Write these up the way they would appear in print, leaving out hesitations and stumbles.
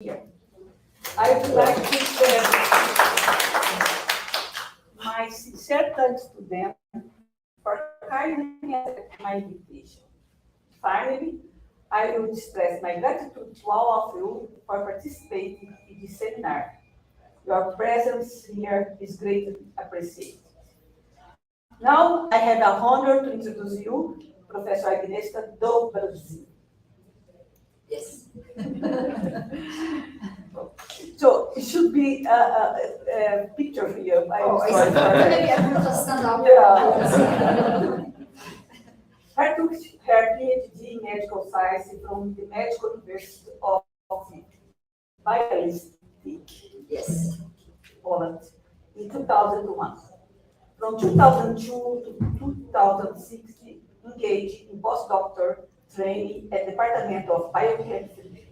here. I would like to extend my sincere thanks to them for kindly accepting my invitation. Finally, I will express my gratitude to all of you for participating in this seminar. Your presence here is greatly appreciated. Now, I have the honor to introduce you, Profa Agnieszka Dobrzyń. Yes. So it should be a picture here. Maybe I will just stand up. Yeah. Her took her PhD in medical science from the Medical University of Vila, Yes. Poland, in 2001. From 2002 to 2016, engaged in postdoctoral training at the Department of Biochemistry,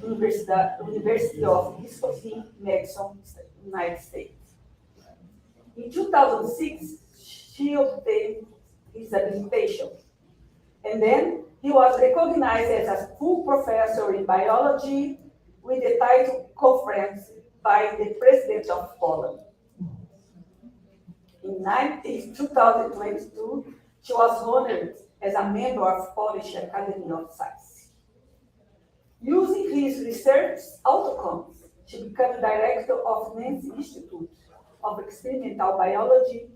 University of Wisconsin, Madison, United States. In 2006, she obtained his habilitation, and then he was recognized as a full professor in biology with the title conferred by the President of Poland. In 2022, she was honored as a member of Polish Academy of Science. Using his research outcomes, she became director of Nencki Institute of Experimental Biology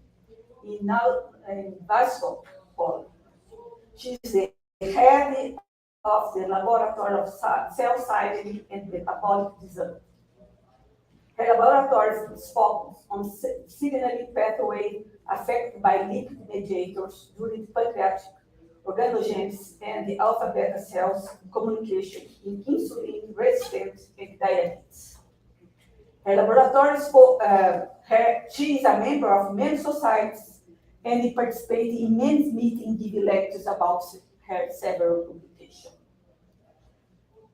in Warsaw, Poland. She is the head of the Laboratory of Cell Cycling and Metabolic Design. Her laboratory is focused on signaling pathway affected by lipid mediators during pancreatic organogenesis and the alpha-beta cells communication in insulin resistance and diabetes. Her laboratory she is a member of many societies and participated in many meetings giving lectures about her several publications.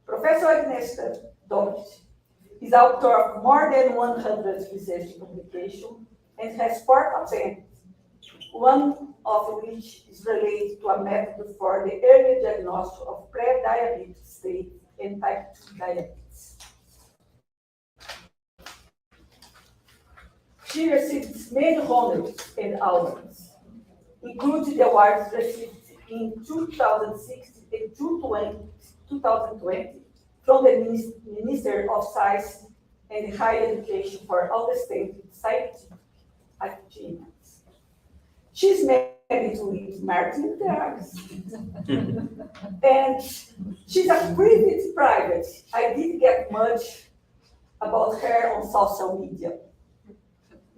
Professor Agnieszka Dobrzyń is author of more than 100 research publications and has 4 patents, one of which is related to a method for the early diagnosis of pre-diabetic state and type 2 diabetes. She received many honors and awards, including the awards received in 2016 and 2020 from the Minister of Science and Higher Education for outstanding scientific achievements. She's married with Marcin Drag, and she's a private. I didn't get much about her on social media.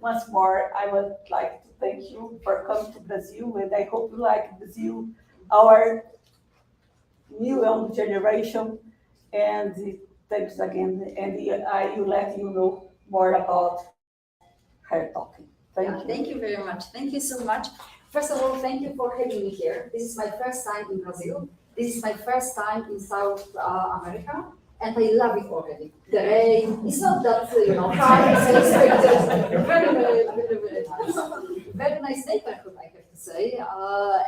Once more, I would like to thank you for coming to Brazil, and I hope you like Brazil, our new young generation. And thanks again, and I will let you know more about her talking. Thank you very much. Thank you so much. First of all, thank you for having me here. This is my first time in Brazil. This is my first time in South America, and I love it already. The rain, it's not that, hard as expected. Very nice. Very nice neighborhood, I have to say.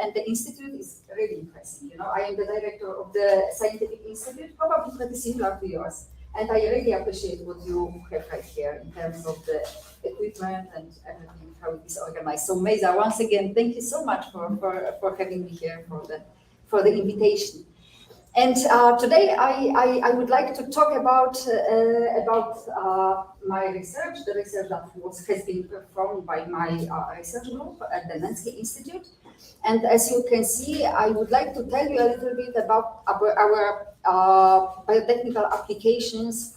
And the institute is really impressive. I am the director of the Scientific Institute, probably pretty similar to yours. And I really appreciate what you have right here in terms of the equipment and everything, how it is organized. So Mesa, once again, thank you so much for having me here, for the invitation. And today I would like to talk about my research, the research that has been performed by my research group at the Nencki Institute. And as you can see, I would like to tell you a little bit about our biotechnical applications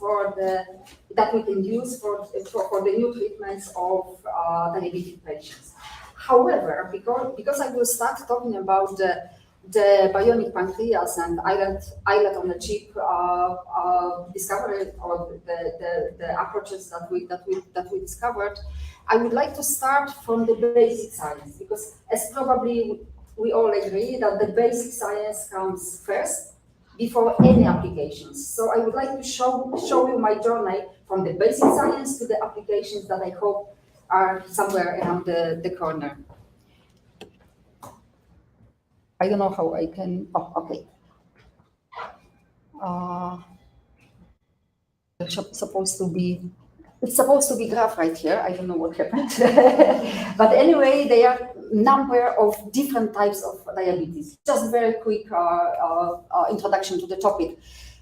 that we can use for the new treatments of diabetic patients. However, because I will start talking about the bionic pancreas and islet-on-a-Chip discovery, or the approaches that we discovered, I would like to start from the basic science, because as probably we all agree that the basic science comes first before any applications. So I would like to show you my journey from the basic science to the applications that I hope are somewhere around the corner. I don't know how I can, okay. supposed to be, it's supposed to be graph right here. I don't know what happened. But anyway, there are number of different types of diabetes. Just very quick introduction to the topic.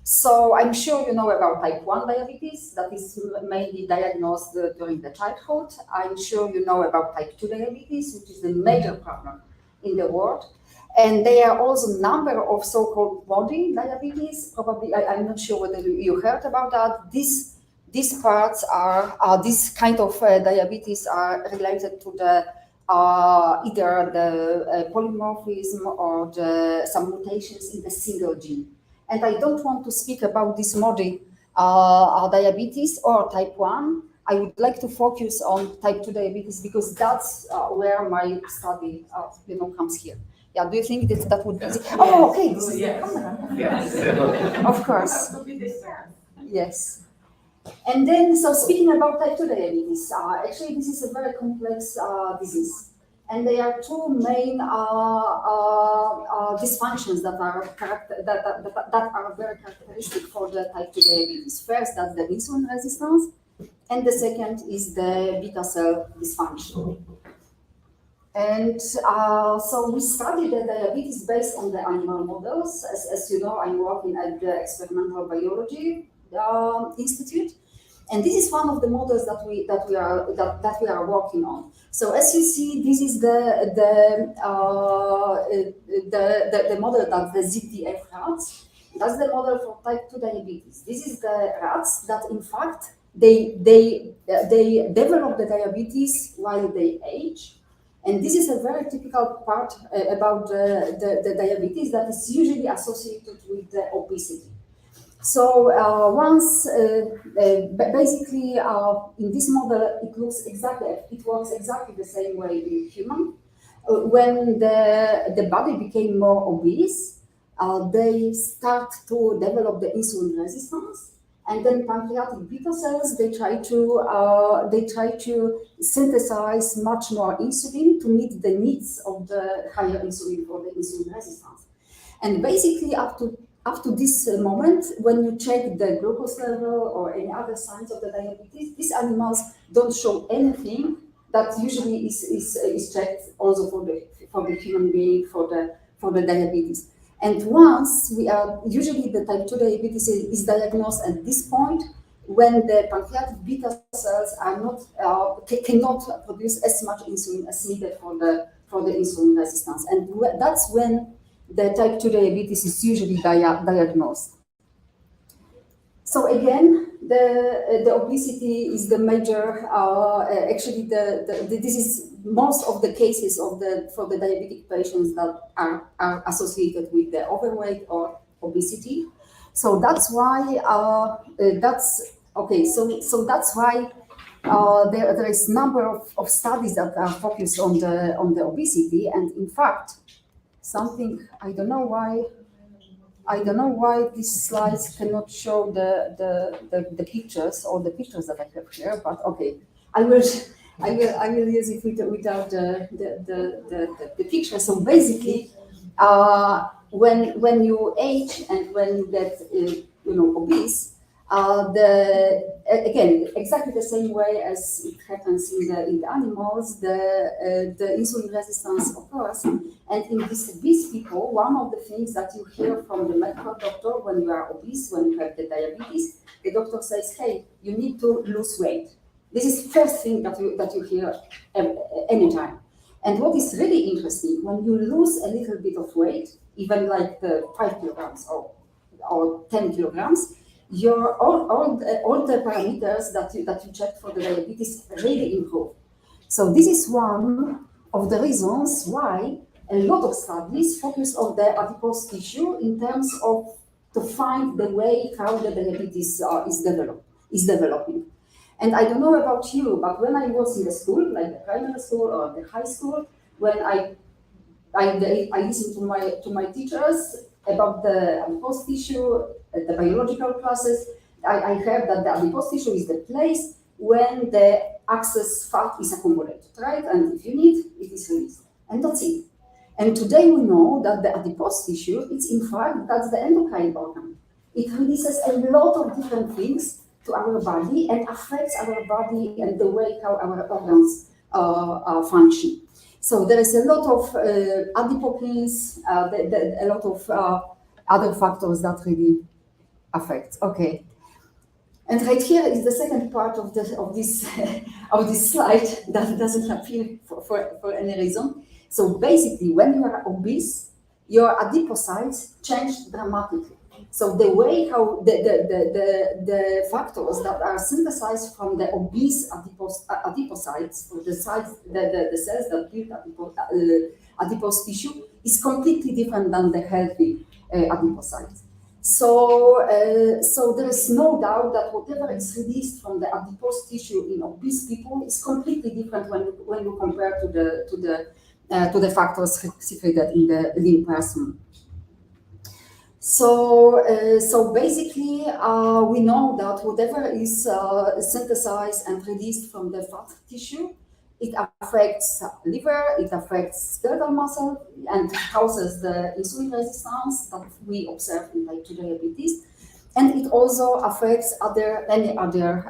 So I'm sure you know about type 1 diabetes that is mainly diagnosed during the childhood. I'm sure you know about type 2 diabetes, which is a major problem in the world. And there are also a number of so-called body diabetes. Probably, I'm not sure whether you heard about that. These parts are this kind of diabetes are related to the either the polymorphism or some mutations in the single gene. And I don't want to speak about this body diabetes or type 1. I would like to focus on type 2 diabetes because that's where my study comes here. Yeah, do you think that would be? Yes. Oh, okay. This is the camera. Yes. Of course. Yes. And then, so speaking about type 2 diabetes, actually this is a very complex disease. And there are two main dysfunctions that are very characteristic for the type 2 diabetes. First, that's the insulin resistance, and the second is the beta cell dysfunction. And so we studied the diabetes based on the animal models. As you know, I'm working at the Experimental Biology Institute, and this is one of the models that we are working on. So as you see, this is the model that's the ZDF rats. That's the model for type 2 diabetes. This is the rats that, in fact, they develop the diabetes while they age. And this is a very typical part about the diabetes that is usually associated with the obesity. So basically in this model, it works exactly the same way in human. When the body became more obese, they start to develop the insulin resistance. And then pancreatic beta cells, they try to synthesize much more insulin to meet the needs of the higher insulin for the insulin resistance. And basically up to this moment, when you check the glucose level or any other signs of the diabetes, these animals don't show anything that usually is checked also for the human being for the diabetes. And once usually the type 2 diabetes is diagnosed at this point, when the pancreatic beta cells are cannot produce as much insulin as needed for the insulin resistance, and that's when the type 2 diabetes is usually diagnosed. So again, the obesity is the major. Actually, this is most of the cases for the diabetic patients that are associated with the overweight or obesity. So that's why that's okay. So that's why there is number of studies that are focused on the obesity, and in fact, something I don't know why these slides cannot show the pictures or the pictures that I have here, but okay, I will use it without the picture. So basically, when you age and when you get obese, again exactly the same way as it happens in the animals, the insulin resistance occurs. And in these obese people, one of the things that you hear from the medical doctor when you are obese, when you have the diabetes, the doctor says, "Hey, you need to lose weight." This is the first thing that you hear anytime. And what is really interesting, when you lose a little bit of weight, even like the 5 kilograms or 10 kilograms, your all the parameters that you check for the diabetes really improve. So this is one of the reasons why a lot of studies focus on the adipose tissue in terms of to find the way how the diabetes is developing. And I don't know about you, but when I was in the school, like the primary school or the high school, when I listened to my teachers about the adipose tissue, the biological process, I heard that the adipose tissue is the place when the excess fat is accumulated, right? And if you need, it is released, and that's it. And today we know that the adipose tissue, it's in fact, that's the endocrine organ. It releases a lot of different things to our body and affects our body and the way how our organs function. So there is a lot of adipokines, a lot of other factors that really affect. Okay. And right here is the second part of this of this slide that doesn't appear for any reason. So basically, when you are obese, your adipocytes change dramatically. So the way how the factors that are synthesized from the obese adipocytes, for the cells that build adipose tissue, is completely different than the healthy adipocytes. So there is no doubt that whatever is released from the adipose tissue in obese people is completely different when you compare to the factors secreted in the lean person. So basically, we know that whatever is synthesized and released from the fat tissue, it affects liver, it affects skeletal muscle, and causes the insulin resistance that we observe in type 2 diabetes. And it also affects any other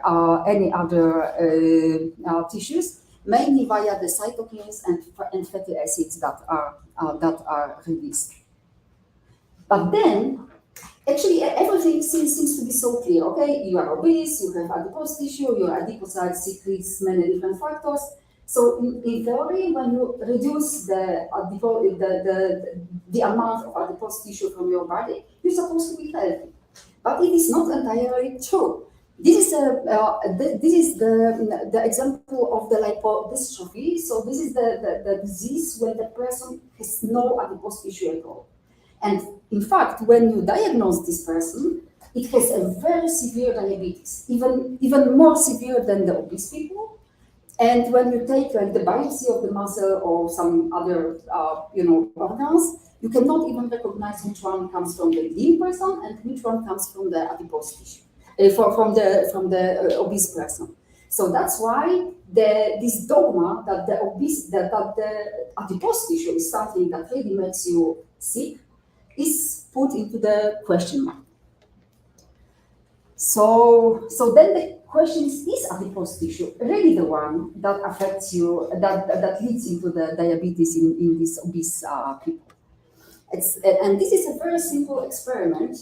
tissues, mainly via the cytokines and fatty acids that are released. But then, actually, everything seems to be so clear. Okay, you are obese, you have adipose tissue, your adipocytes secretes many different factors. So in theory, when you reduce the amount of adipose tissue from your body, you're supposed to be healthy. But it is not entirely true. This is the example of the lipodystrophy. So this is the disease when the person has no adipose tissue at all. And in fact, when you diagnose this person, it has a very severe diabetes, even more severe than the obese people. And when you take like the biopsy of the muscle or some other organs, you cannot even recognize which one comes from the lean person and which one comes from the adipose tissue, from the obese person. So that's why this dogma that the adipose tissue is something that really makes you sick is put into the question mark. So then the question is adipose tissue really the one that affects you, that leads into the diabetes in these obese people? And this is a very simple experiment,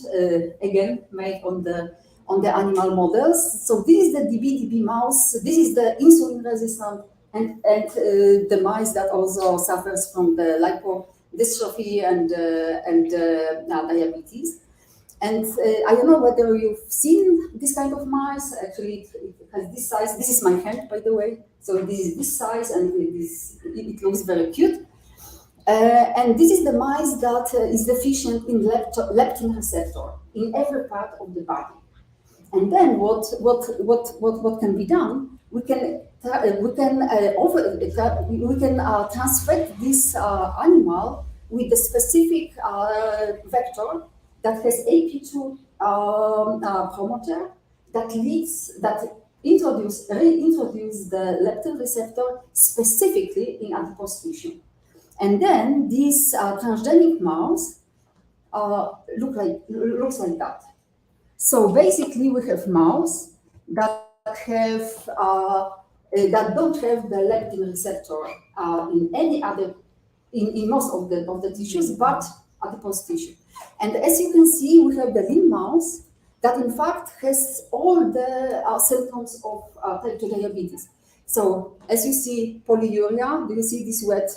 again, made on the animal models. So this is the DB mouse, this is the insulin resistant, and the mice that also suffers from the lipodystrophy and diabetes. And I don't know whether you've seen this kind of mice. Actually, it has this size. This is my hand, by the way. So this is this size, and it looks very cute. And this is the mice that is deficient in leptin receptor in every part of the body. And then what can be done? We can transfect this animal with a specific vector that has AP2 promoter that reintroduce the leptin receptor specifically in adipose tissue. And then this transgenic mouse looks like that. So basically, we have mouse that don't have the leptin receptor in most of the tissues, but adipose tissue. And as you can see, we have the lean mouse that in fact has all the symptoms of type 2 diabetes. So as you see polyuria, do you see this wet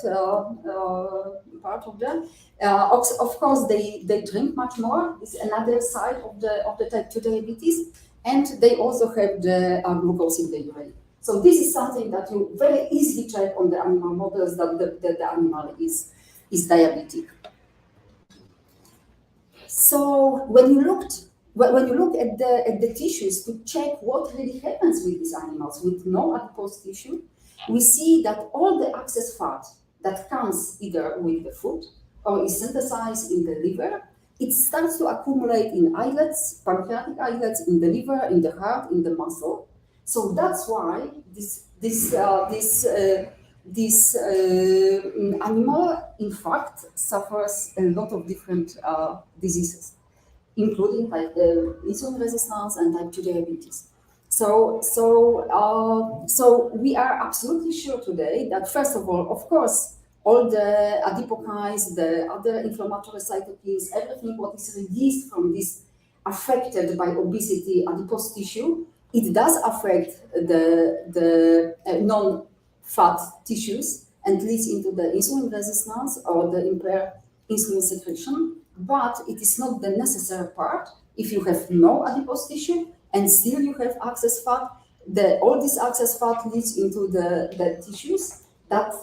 part of them? Of course, they drink much more. It's another side of the type 2 diabetes. And they also have the glucose in the urine. So this is something that you very easily check on the animal models that the animal is diabetic. So when you look at the tissues to check what really happens with these animals with no adipose tissue, we see that all the excess fat that comes either with the food or is synthesized in the liver, it starts to accumulate in islets, pancreatic islets, in the liver, in the heart, in the muscle. So that's why this animal, in fact, suffers a lot of different diseases, including like insulin resistance and type 2 diabetes. So we are absolutely sure today that, first of all, of course, all the adipokines, the other inflammatory cytokines, everything what is released from this affected by obesity adipose tissue, it does affect the non-fat tissues and leads into the insulin resistance or the impaired insulin secretion, but it is not the necessary part. If you have no adipose tissue and still you have excess fat, all this excess fat leads into the tissues that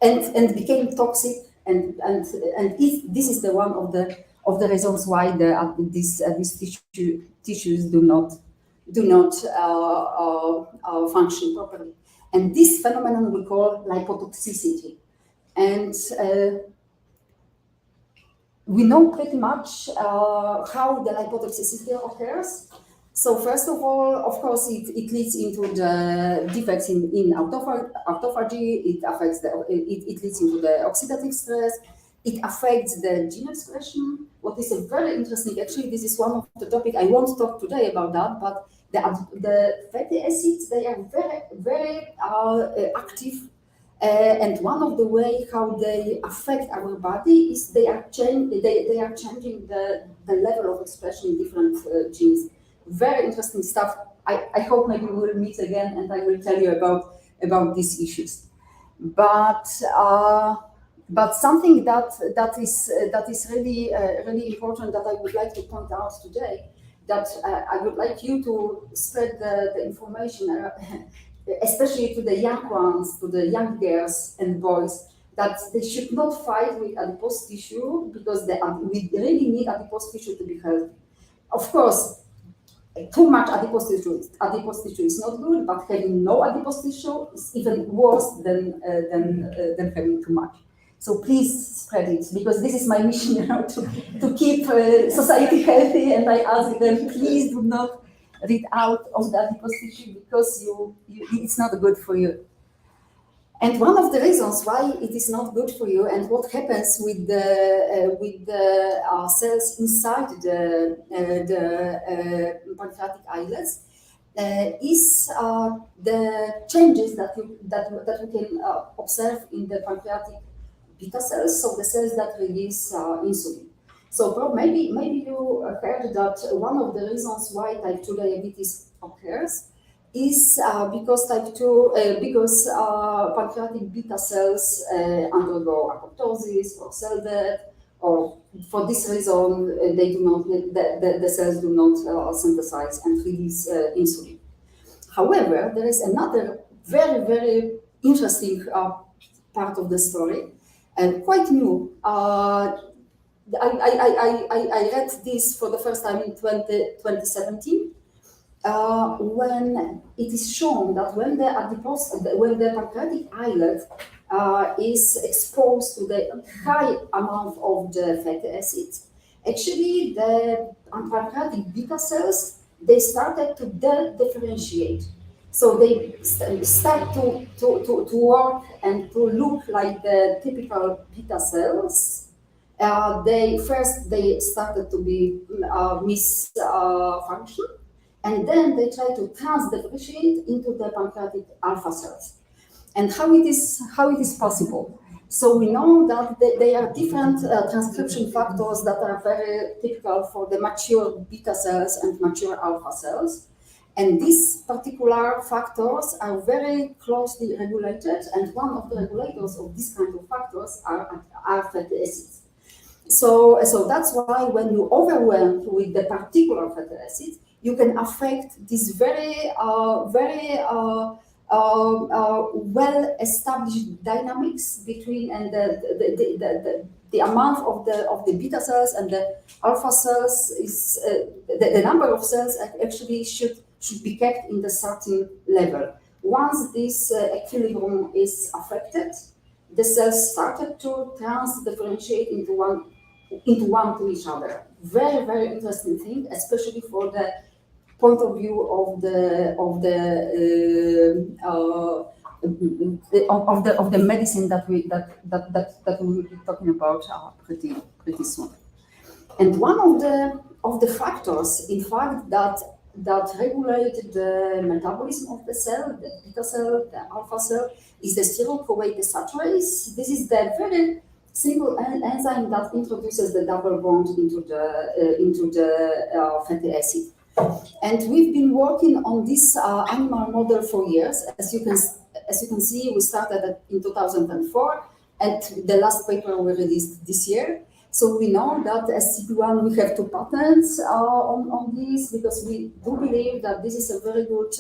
and became toxic, and this is the one of the reasons why these tissues do not function properly. And this phenomenon we call lipotoxicity. And we know pretty much how the lipotoxicity occurs. So first of all, of course, it leads into the defects in autophagy. It affects it leads into the oxidative stress. It affects the gene expression. What is a very interesting, actually, this is one of the topics I won't talk today about that, but the fatty acids, they are very active. And one of the way how they affect our body is they are changing the level of expression in different genes. Very interesting stuff. I hope maybe we will meet again and I will tell you about these issues. But something that is really important that I would like to point out today, that I would like you to spread the information, especially to the young ones, to the young girls and boys, that they should not fight with adipose tissue, because we really need adipose tissue to be healthy. Of course, too much adipose tissue is not good, but having no adipose tissue is even worse than having too much. So please spread it, because this is my mission, to keep society healthy. And I ask them, please do not read out of the adipose tissue, because it's not good for you. And one of the reasons why it is not good for you, and what happens with the cells inside the pancreatic islets, is the changes that we can observe in the pancreatic beta cells, so the cells that release insulin. So maybe you heard that one of the reasons why type 2 diabetes occurs is because pancreatic beta cells undergo apoptosis or cell death, or for this reason they do not, the cells do not synthesize and release insulin. However, there is another very, very interesting part of the story, and quite new. I read this for the first time in 2017, when it is shown that when the pancreatic islet is exposed to the high amount of the fatty acids, actually the pancreatic beta cells, they started to differentiate. So they start to work and to look like the typical beta cells. They started to be misfunction, and then they try to transdifferentiate into the pancreatic alpha cells. And how it is possible? So we know that there are different transcription factors that are very typical for the mature beta cells and mature alpha cells. And these particular factors are very closely regulated, and one of the regulators of these kind of factors are fatty acids. So that's why when you overwhelm with the particular fatty acids, you can affect this very well-established dynamics between and the amount of the beta cells and the alpha cells is the number of cells actually should be kept in the certain level. Once this equilibrium is affected, the cells started to transdifferentiate into one to each other. Very, very interesting thing, especially for the point of view of the medicine that we will be talking about pretty soon. And one of the factors, in fact, that that regulate the metabolism of the cell, the beta cell, the alpha cell, is the steroid-protease desaturase. This is the very simple enzyme that introduces the double bond into the fatty acid. And we've been working on this animal model for years. As you can see, we started in 2004, and the last paper we released this year. So we know that as CP1, we have 2 patents on this, because we do believe that this is a very good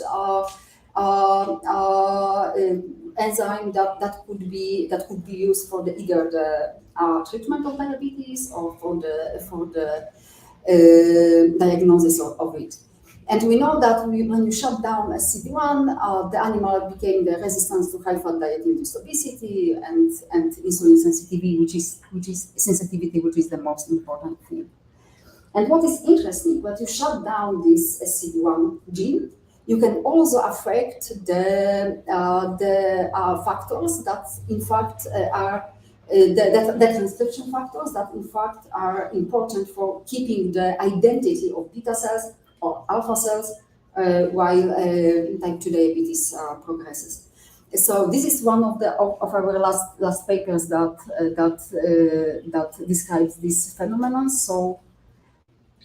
enzyme that could be used for either the treatment of diabetes or for the diagnosis of it. And we know that when you shut down SCD1, the animal became the resistance to high-fat diet induced obesity and insulin sensitivity, which is the most important thing. And what is interesting, when you shut down this SCD1 gene, you can also affect the factors that in fact are the transcription factors that in fact are important for keeping the identity of beta cells or alpha cells while type 2 diabetes progresses. So this is one of our last papers that describes this phenomenon. So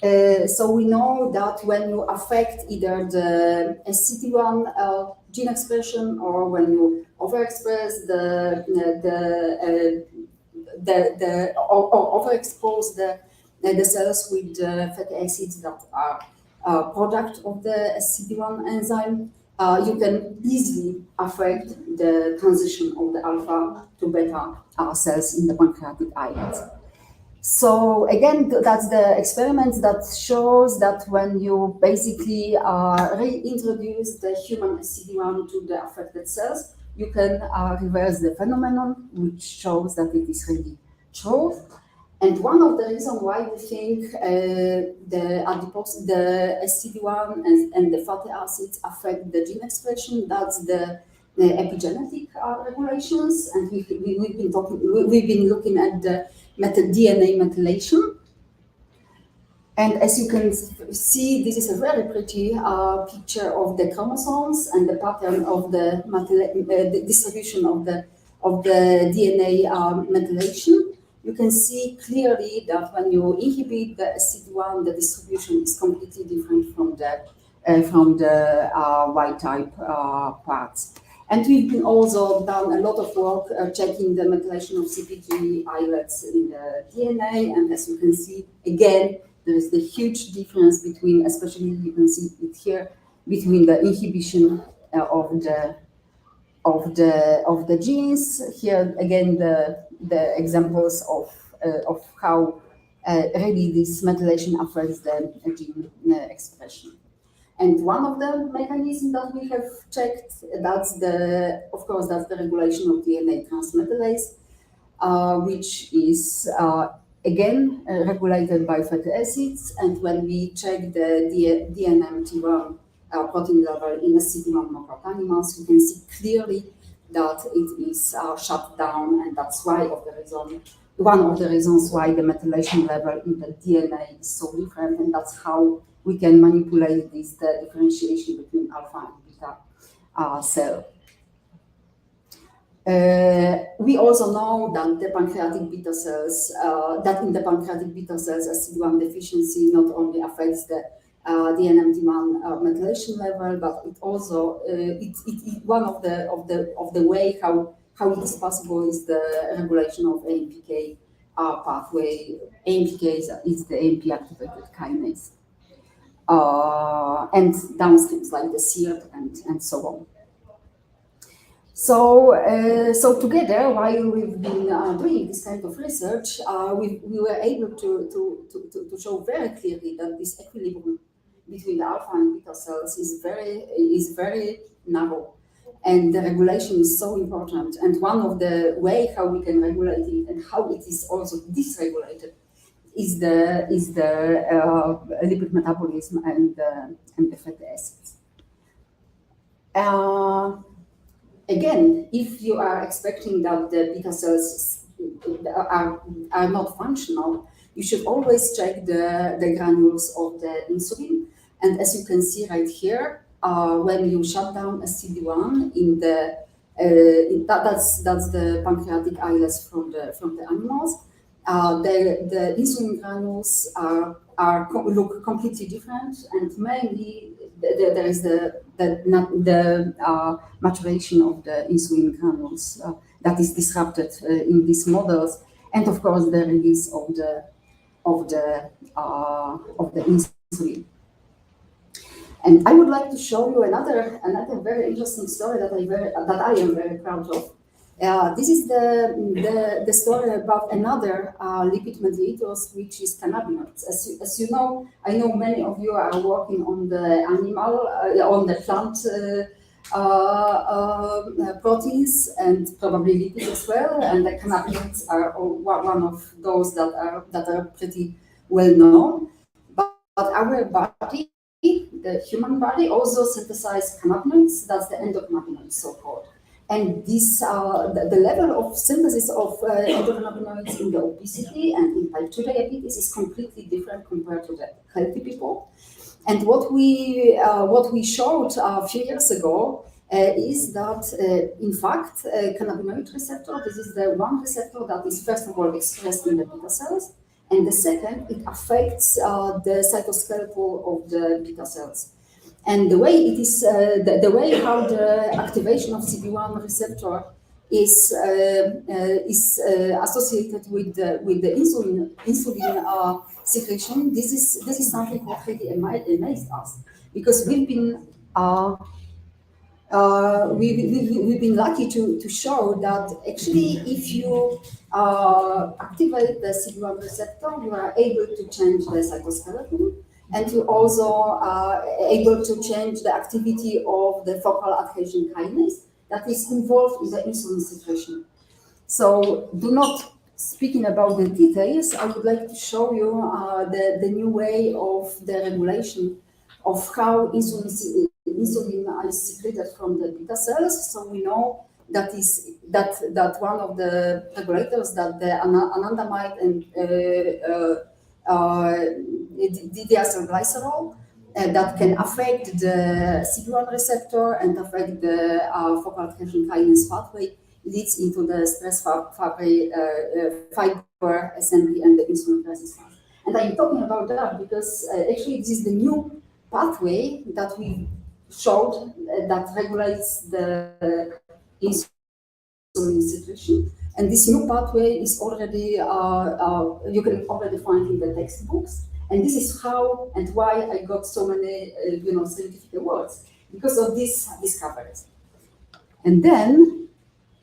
we know that when you affect either the SCT1 gene expression, or when you overexpress or overexpose the cells with the fatty acids that are product of the SCD1 enzyme, you can easily affect the transition of the alpha to beta cells in the pancreatic islet. So again, that's the experiment that shows that when you basically reintroduce the human SCD1 to the affected cells, you can reverse the phenomenon, which shows that it is really true. And one of the reasons why we think the SCD1 and the fatty acids affect the gene expression, that's the epigenetic regulations. And we've been looking at the DNA methylation. And as you can see, this is a very pretty picture of the chromosomes and the pattern of the distribution of the DNA methylation. You can see clearly that when you inhibit the SCD1, the distribution is completely different from the wild type parts. And we've been also done a lot of work checking the methylation of CpG islets in the DNA. And as you can see, again, there is the huge difference between, especially you can see it here, between the inhibition of the genes. Here again, the examples of how really this methylation affects the gene expression. And one of the mechanisms that we have checked, that's the regulation of DNA transmethylase, which is again regulated by fatty acids. And when we check the DNMT1 protein level in SCD1 knockout animals, we can see clearly that it is shut down, and that's one of the reasons why the methylation level in the DNA is so different, and that's how we can manipulate the differentiation between alpha and beta cell. We also know that the pancreatic beta cells, SCD1 deficiency not only affects the DNMT1 methylation level, but it also one of the way how it is possible is the regulation of AMPK pathway. AMPK is the AMP activated kinase, and downstreams like the SIRT and so on. So together, while we've been doing this kind of research, we were able to show very clearly that this equilibrium between the alpha and beta cells is very narrow, and the regulation is so important. And one of the way how we can regulate it and how it is also dysregulated is the lipid metabolism and the fatty acids. Again, if you are expecting that the beta cells are not functional, you should always check the granules of the insulin. And as you can see right here, when you shut down a CD1 in the that's the pancreatic islets from the animals. The insulin granules look completely different, and mainly there is the maturation of the insulin granules that is disrupted in these models, and of course the release of the insulin. And I would like to show you another very interesting story that I am very proud of. This is the story about another lipid mediators, which is cannabinoids. As you know, I know many of you are working on the on the plant proteins and probably lipids as well, and the cannabinoids are one of those that are pretty well known. But our body, the human body, also synthesizes cannabinoids. That's the endocannabinoids, so-called. And this, the level of synthesis of endocannabinoids in the obesity and in type 2 diabetes is completely different compared to the healthy people. And what we showed a few years ago is that, in fact, cannabinoid receptor, this is the one receptor that is first of all expressed in the beta cells, and the second, it affects the cytoskeleton of the beta cells. And the way it is, the way how the activation of CB1 receptor is associated with the insulin secretion, this is something that really amazed us, because we've been lucky to show that actually if you activate the CB1 receptor, you are able to change the cytoskeleton, and you also are able to change the activity of the focal adhesion kinase that is involved in the insulin secretion. So, speaking about the details, I would like to show you the new way of the regulation of how insulin is secreted from the beta cells. So we know that one of the regulators, that the anandamide and diacylglycerol that can affect the CB1 receptor and affect the focal adhesion kinase pathway, leads into the stress fiber assembly and the insulin resistance. And I'm talking about that because actually this is the new pathway that we showed that regulates the insulin secretion. And this new pathway is already, you can already find in the textbooks. And this is how and why I got so many, scientific awards, because of these discoveries. And then,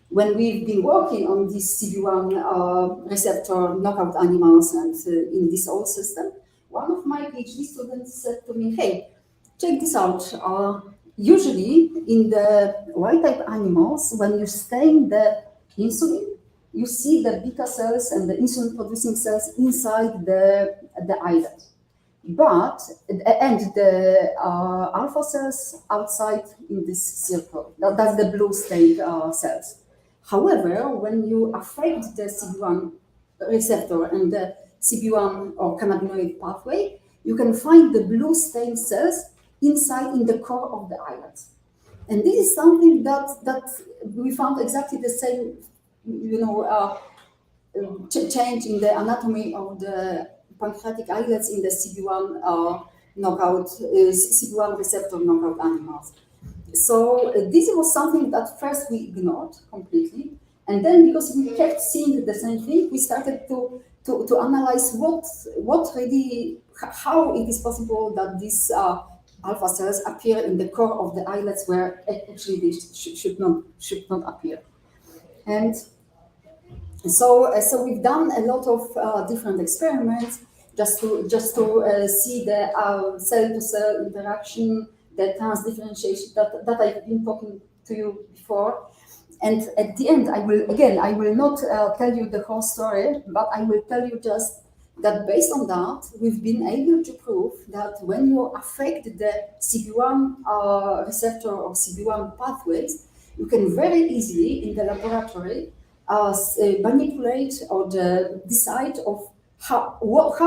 when we've been working on this CB1 receptor knockout animals and in this whole system, one of my PhD students said to me, hey, check this out. Usually in the wild-type animals, when you stain the insulin, you see the beta cells and the insulin-producing cells inside the islet. And the alpha cells outside in this circle. That's the blue stained cells. However, when you affect the CB1 receptor and the CB1 or cannabinoid pathway, you can find the blue stained cells inside in the core of the islet. And this is something that we found exactly the same, change in the anatomy of the pancreatic islets in the CB1 CB1 receptor knockout animals. So this was something that first we ignored completely, and then because we kept seeing the same thing, we started to analyze how it is possible that these alpha cells appear in the core of the islets where actually they should not appear. And so we've done a lot of different experiments just to see the cell-to-cell interaction, the transdifferentiation that I've been talking to you before. And at the end, I will not tell you the whole story, but I will tell you just that based on that, we've been able to prove that when you affect the CB1 receptor or CB1 pathways, you can very easily in the laboratory manipulate or decide of what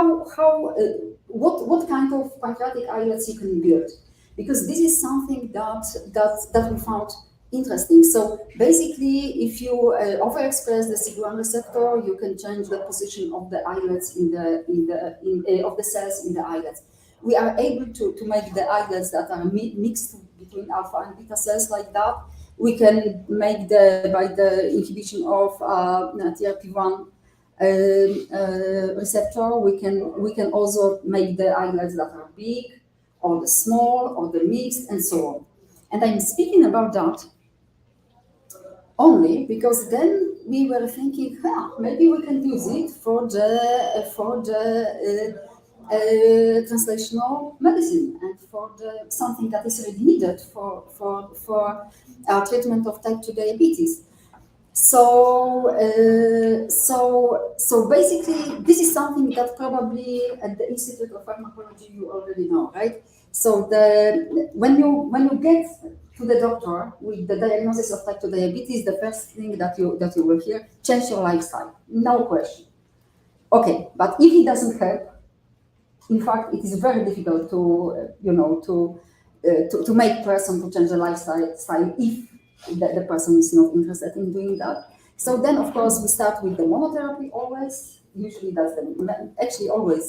kind of pancreatic islets you can build, because this is something that we found interesting. So basically, if you overexpress the SIG1 receptor, you can change the position of the islets of the cells in the islets. We are able to make the islets that are mixed between alpha and beta cells like that. We can make by the inhibition of TRP1 receptor. We can also make the islets that are big, or the small, or the mixed, and so on. And I'm speaking about that only because then we were thinking, maybe we can use it for the translational medicine and for something that is really needed for treatment of type 2 diabetes. So basically, this is something that probably at the Institute of Pharmacology you already know, right? So when you get to the doctor with the diagnosis of type 2 diabetes, the first thing that you will hear, change your lifestyle, no question. Okay, but if it doesn't help, in fact, it is very difficult to make person to change the lifestyle if the person is not interested in doing that. So then, of course, we start with the monotherapy always. Usually, always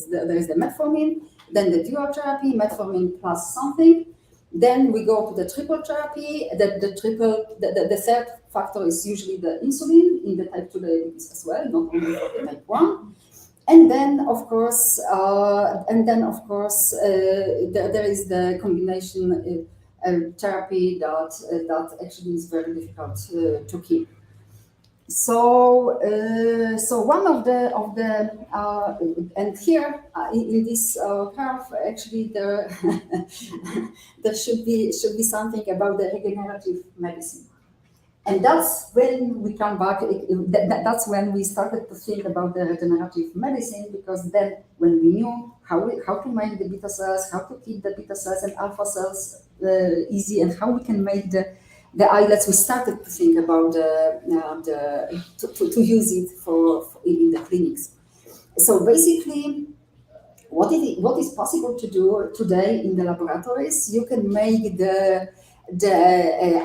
there is the metformin, then the dual therapy, metformin plus something. Then we go to the triple therapy. The third factor is usually the insulin in the type 2 diabetes as well, not only for the type 1. And then, of course, there is the combination therapy that actually is very difficult to keep. So one of the and here in this curve, actually there should be something about the regenerative medicine. And that's when we come back, that's when we started to think about the regenerative medicine, because then when we knew how to make the beta cells, how to keep the beta cells and alpha cells easy, and how we can make the islets, we started to think about to use it in the clinics. So basically, what is possible to do today in the laboratories, you can make the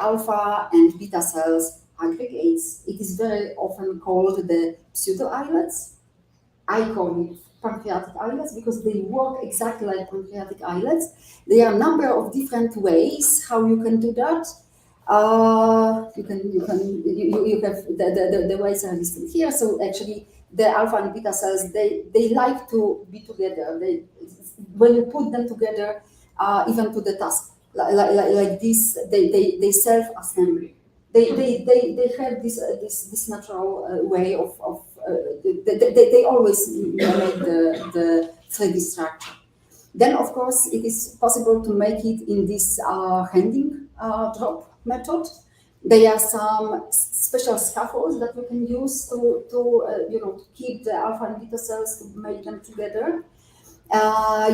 alpha and beta cells aggregates. It is very often called the pseudo islets. I call it pancreatic islets because they work exactly like pancreatic islets. There are a number of different ways how you can do that. You have the ways are listed here. So actually, the alpha and beta cells they like to be together. When you put them together, even to the task. Like this, they self-assembly. They have this natural way of they always make the 3D structure. Then, of course, it is possible to make it in this handing drop method. There are some special scaffolds that you can use to keep the alpha and beta cells to make them together.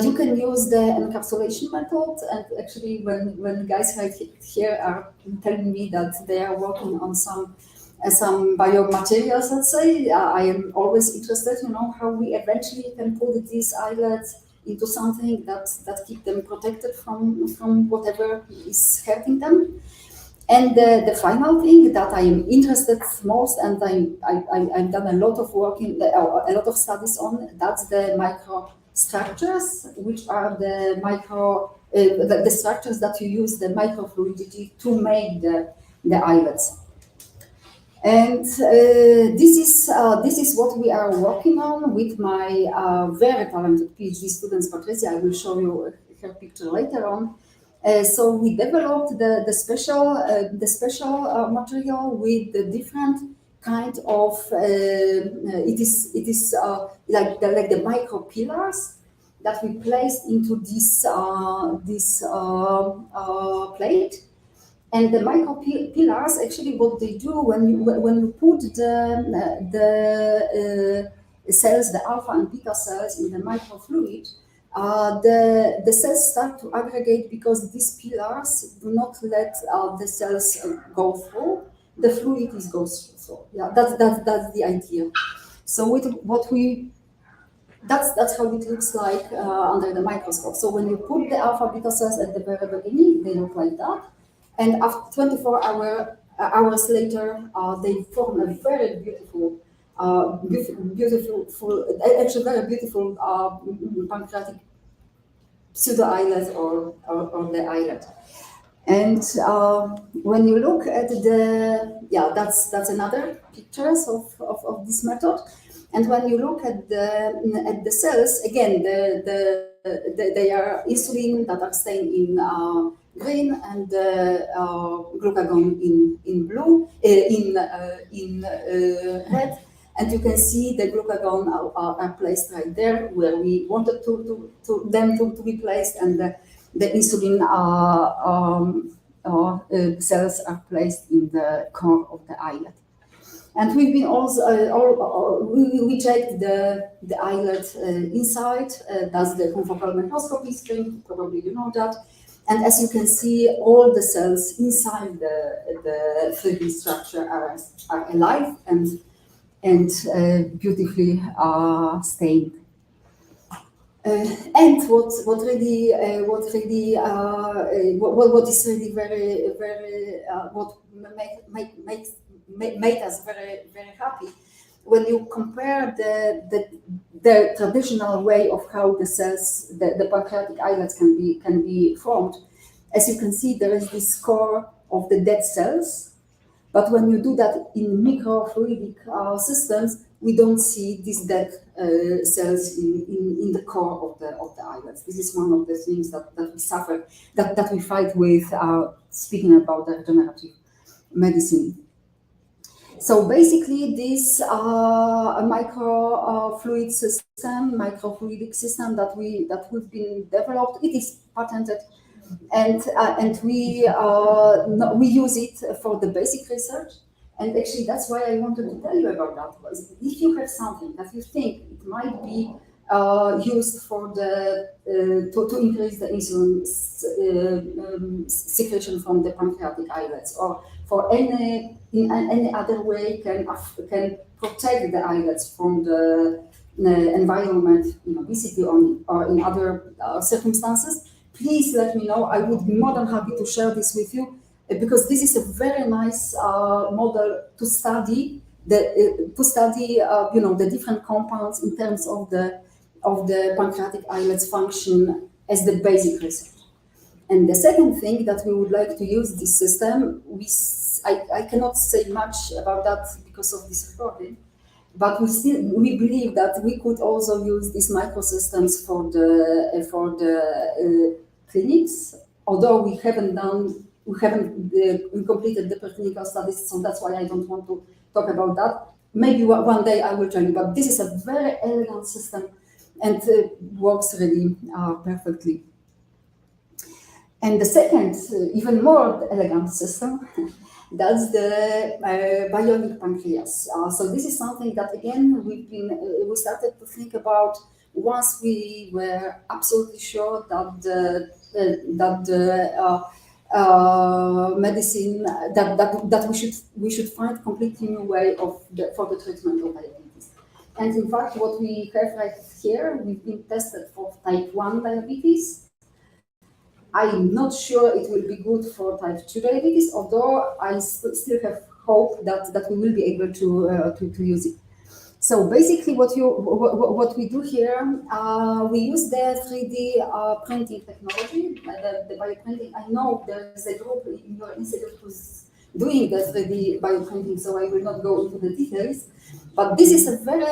You can use the encapsulation method, and actually when guys right here are telling me that they are working on some biomaterials, let's say, I am always interested, how we eventually can put these islets into something that keep them protected from whatever is hurting them. And the final thing that I am interested most, and I've done a lot of work a lot of studies on, that's the microstructures, which are the structures that you use the microfluidity to make the islets. And this is what we are working on with my very talented PhD students, Patricia. I will show you her picture later on. So we developed the special material with the different kind of it is like the micro pillars that we placed into this plate. And the micro pillars, actually, what they do when you put the cells, the alpha and beta cells, in the microfluid, the cells start to aggregate because these pillars do not let the cells go through. The fluid goes through. So yeah, that's the idea. So with what we That's how it looks like under the microscope. So when you put the alpha beta cells at the very beginning, they look like that, and after 24 hours later, they form a very beautiful, actually very beautiful pancreatic pseudo-islet or the islet. And when you look at that's another pictures of this method. And when you look at the cells, again, they are insulin that are staying in green and glucagon in blue, in red. And you can see the glucagon are placed right there where we wanted them to be placed, and the insulin cells are placed in the core of the islet. And we've been also we checked the islet inside. That's the confocal microscopy screen. Probably you know that. And as you can see, all the cells inside the 3D structure are alive and beautifully stained. And what is really very what made us very happy when you compare the traditional way of how the cells, the pancreatic islets can be formed. As you can see, there is this core of the dead cells, but when you do that in microfluidic systems, we don't see these dead cells in the core of the islets. This is one of the things that we suffer, that we fight with, speaking about the regenerative medicine. So basically, this microfluidic system that we've been developed, it is patented, and we use it for the basic research. And actually, that's why I wanted to tell you about that. If you have something that you think it might be used for to increase the insulin secretion from the pancreatic islets, or for in any other way can protect the islets from the environment in obesity or in other circumstances, please let me know. I would be more than happy to share this with you, because this is a very nice model to study the different compounds in terms of the pancreatic islets function as the basic research. And the second thing that we would like to use this system, I cannot say much about that because of this recording, but we believe that we could also use these microsystems for the clinics, although we haven't completed the preclinical studies, so that's why I don't want to talk about that. Maybe one day I will tell you, but this is a very elegant system and works really perfectly. And the second, even more elegant system, that's the bionic pancreas. So this is something that, again, we started to think about once we were absolutely sure that medicine that we should find a completely new way for the treatment of diabetes. And in fact, what we have right here, we've been tested for type 1 diabetes. I'm not sure it will be good for type 2 diabetes, although I still have hope that we will be able to use it. So basically, what we do here, we use the 3D printing technology, the bioprinting. I know there is a group in your institute who's doing the 3D bioprinting, so I will not go into the details. But this is a very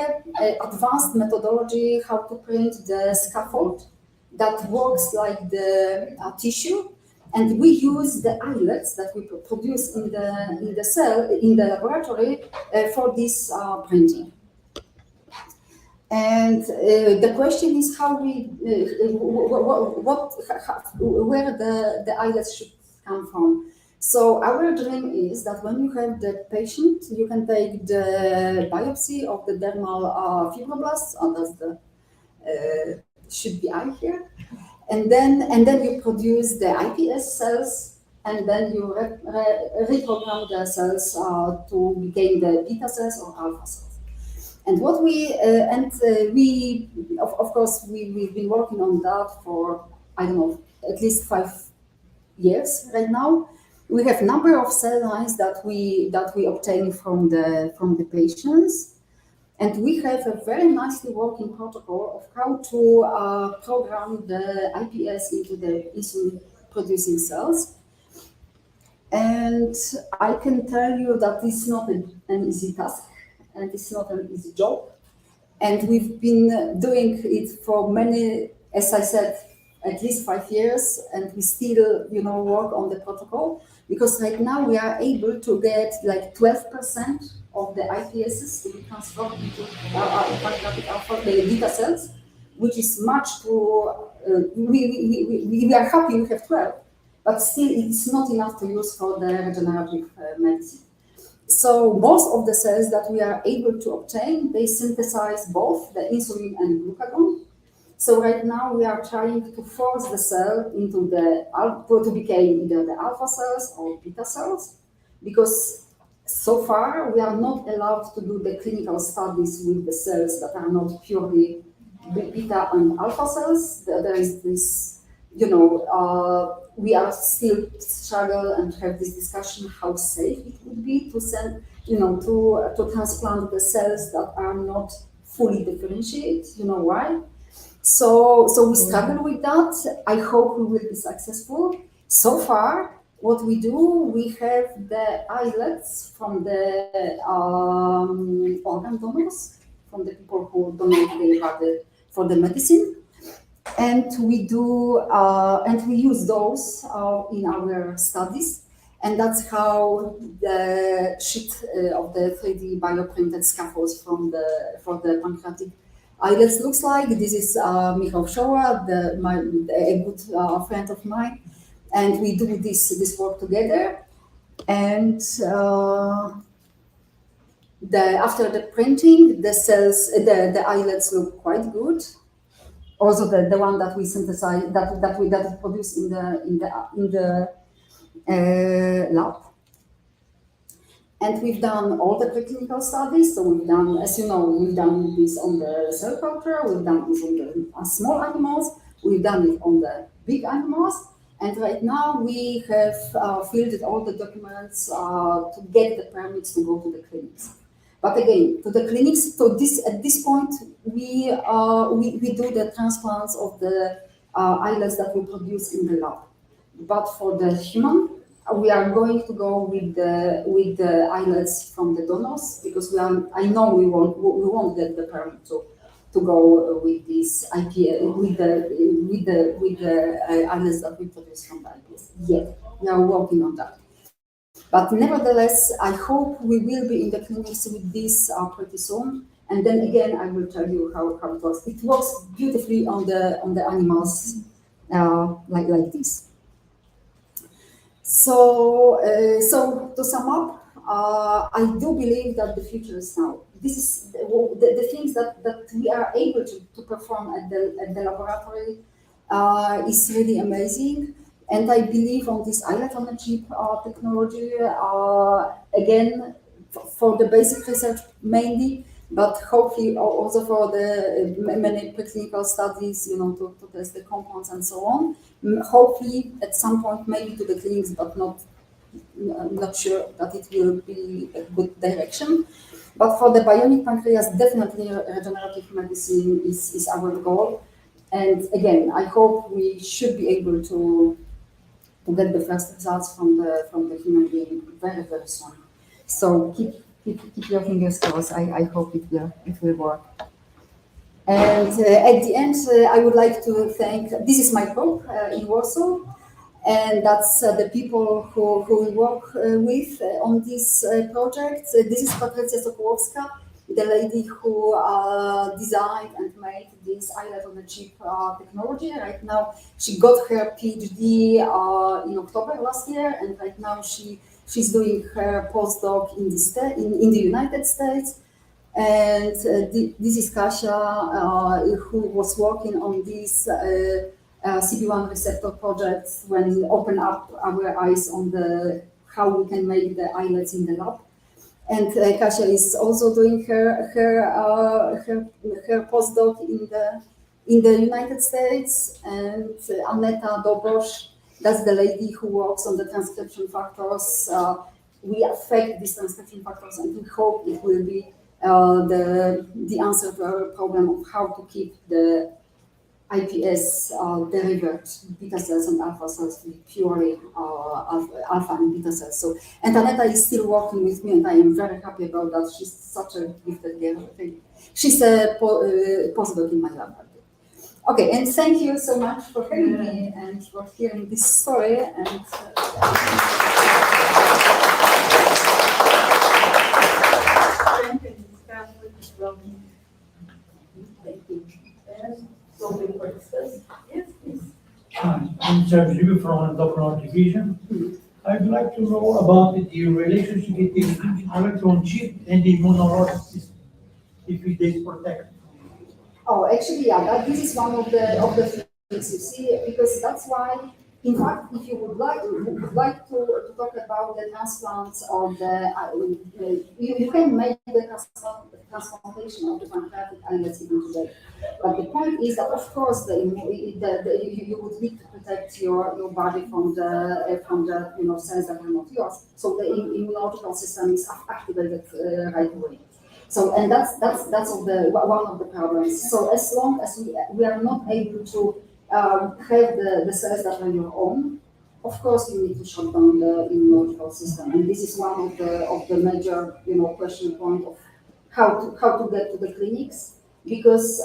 advanced methodology how to print the scaffold that works like the tissue, and we use the islets that we produce in the cell in the laboratory for this printing. And the question is how where the islets should come from. So our dream is that when you have the patient, you can take the biopsy of the dermal fibroblasts, that's the should be eye here, and then you produce the iPS cells, and then you reprogram the cells to become the beta cells or alpha cells. And what we of course we've been working on that for, I don't know, at least 5 years right now. We have number of cell lines that we obtain from the patients, and we have a very nicely working protocol of how to program the iPS into the insulin producing cells. And I can tell you that it's not an easy task, and it's not an easy job. And we've been doing it for many, as I said, at least 5 years, and we still, work on the protocol, because right now we are able to get like 12% of the iPSs to be transformed into pancreatic alpha beta cells, which is much too. We are happy we have 12, but still it's not enough to use for the regenerative medicine. So most of the cells that we are able to obtain, they synthesize both the insulin and glucagon. So right now we are trying to force the cell into to become either the alpha cells or beta cells, because so far we are not allowed to do the clinical studies with the cells that are not purely beta and alpha cells. There is this, we are still struggle and have this discussion how safe it would be to send, to transplant the cells that are not fully differentiated. You know why? So we struggle with that. I hope we will be successful. So far, what we do, we have the islets from the organ donors, from the people who donate their body for the medicine. And we use those in our studies, and that's how the sheet of the 3D bioprinted scaffolds for the pancreatic islets looks like. This is Michał Shoa, a good friend of mine, and we do this work together. And after the printing, the cells, the islets look quite good. Also, the one that we synthesize, that we produce in the lab. And we've done all the preclinical studies. So we've done, as you know, we've done this on the cell culture. We've done this on the small animals. We've done it on the big animals. And right now we have filled all the documents to get the permits to go to the clinics. But again, to the clinics, at this point, we do the transplants of the islets that we produce in the lab. But for the human, we are going to go with the islets from the donors, because I know we won't get the permit to go with this IPS with the islets that we produce from the IPS yet. We are working on that. But nevertheless, I hope we will be in the clinics with this pretty soon. And then again, I will tell you how it works. It works beautifully on the animals, like this. So to sum up, I do believe that the future is now. This is the things that we are able to perform at the laboratory is really amazing. And I believe on this islet-on-a-Chip technology, again, for the basic research mainly, but hopefully also for the many preclinical studies, to test the compounds and so on. Hopefully at some point, maybe to the clinics, but not sure that it will be a good direction. But for the bionic pancreas, definitely regenerative medicine is our goal. And again, I hope we should be able to get the first results from the human being very, very soon. So keep your fingers crossed. I hope it will work. And at the end, I would like to thank. This is my group in Warsaw, and that's the people who we work with on this project. This is Patrycja Sokołowska, the lady who designed and made this islet-on-a-Chip technology. Right now, she got her PhD in October last year, and right now she's doing her postdoc in the United States. And this is Kasia, who was working on this CB1 receptor project when we opened up our eyes on how we can make the islets in the lab. And Kasia is also doing her postdoc in the United States, and Aneta Dobrzyń, that's the lady who works on the transcription factors. We affect these transcription factors, and we hope it will be the answer to our problem of how to keep the iPS delivered beta cells and alpha cells with purely alpha and beta cells. So, and Aneta is still working with me, and I am very happy about that. She's such a gifted girl. She's a postdoc in my lab. Okay, and thank you so much for having me and for hearing this story. And thank you. Sobre for discuss. Yes, please. I'm Sergio from Endocrinology Division. I'd like to know about the relationship between electron-chip and the immunological system, if it is protected. Oh, actually, yeah, this is one of the things you see, because that's why, in fact, if you would like to talk about the transplants or you can make the transplantation of the pancreatic islets even today. But the point is that, of course, you would need to protect your body from the cells that are not yours. So the immunological system is activated right away. So, and that's one of the problems. So as long as we are not able to have the cells that are your own, of course you need to shut down the immunological system. And this is one of the major question point of how to get to the clinics, because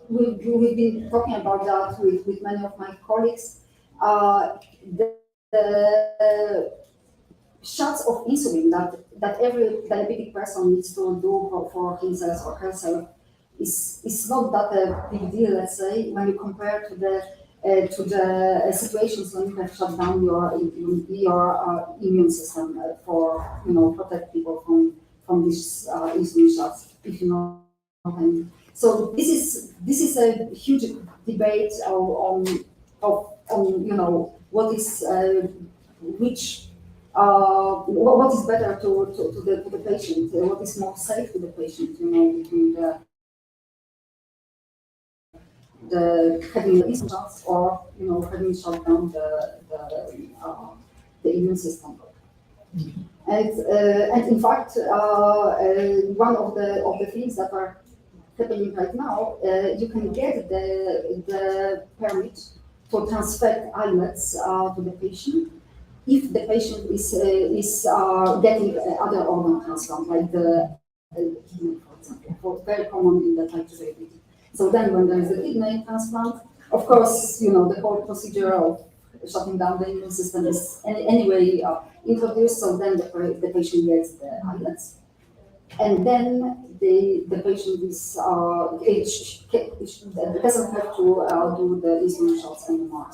we've been talking about that with many of my colleagues. The shots of insulin that every diabetic person needs to do for himself or herself is not that a big deal, let's say, when you compare to the situations when you have shut down your immune system for protect people from these insulin shots, if you know what I mean. So this is a huge debate on what is what is better to the patient, what is more safe to the patient, between the having the insulin shots or having shut down the immune system. And in fact, one of the things that are happening right now, you can get the permit to transfer islets to the patient if the patient is getting other organ transplant, like the kidney, for example, very common in the type 2 diabetes. So then when there is a kidney transplant, of course, the whole procedure of shutting down the immune system is anyway introduced, so then the patient gets the islets. And then the patient doesn't have to do the insulin shots anymore.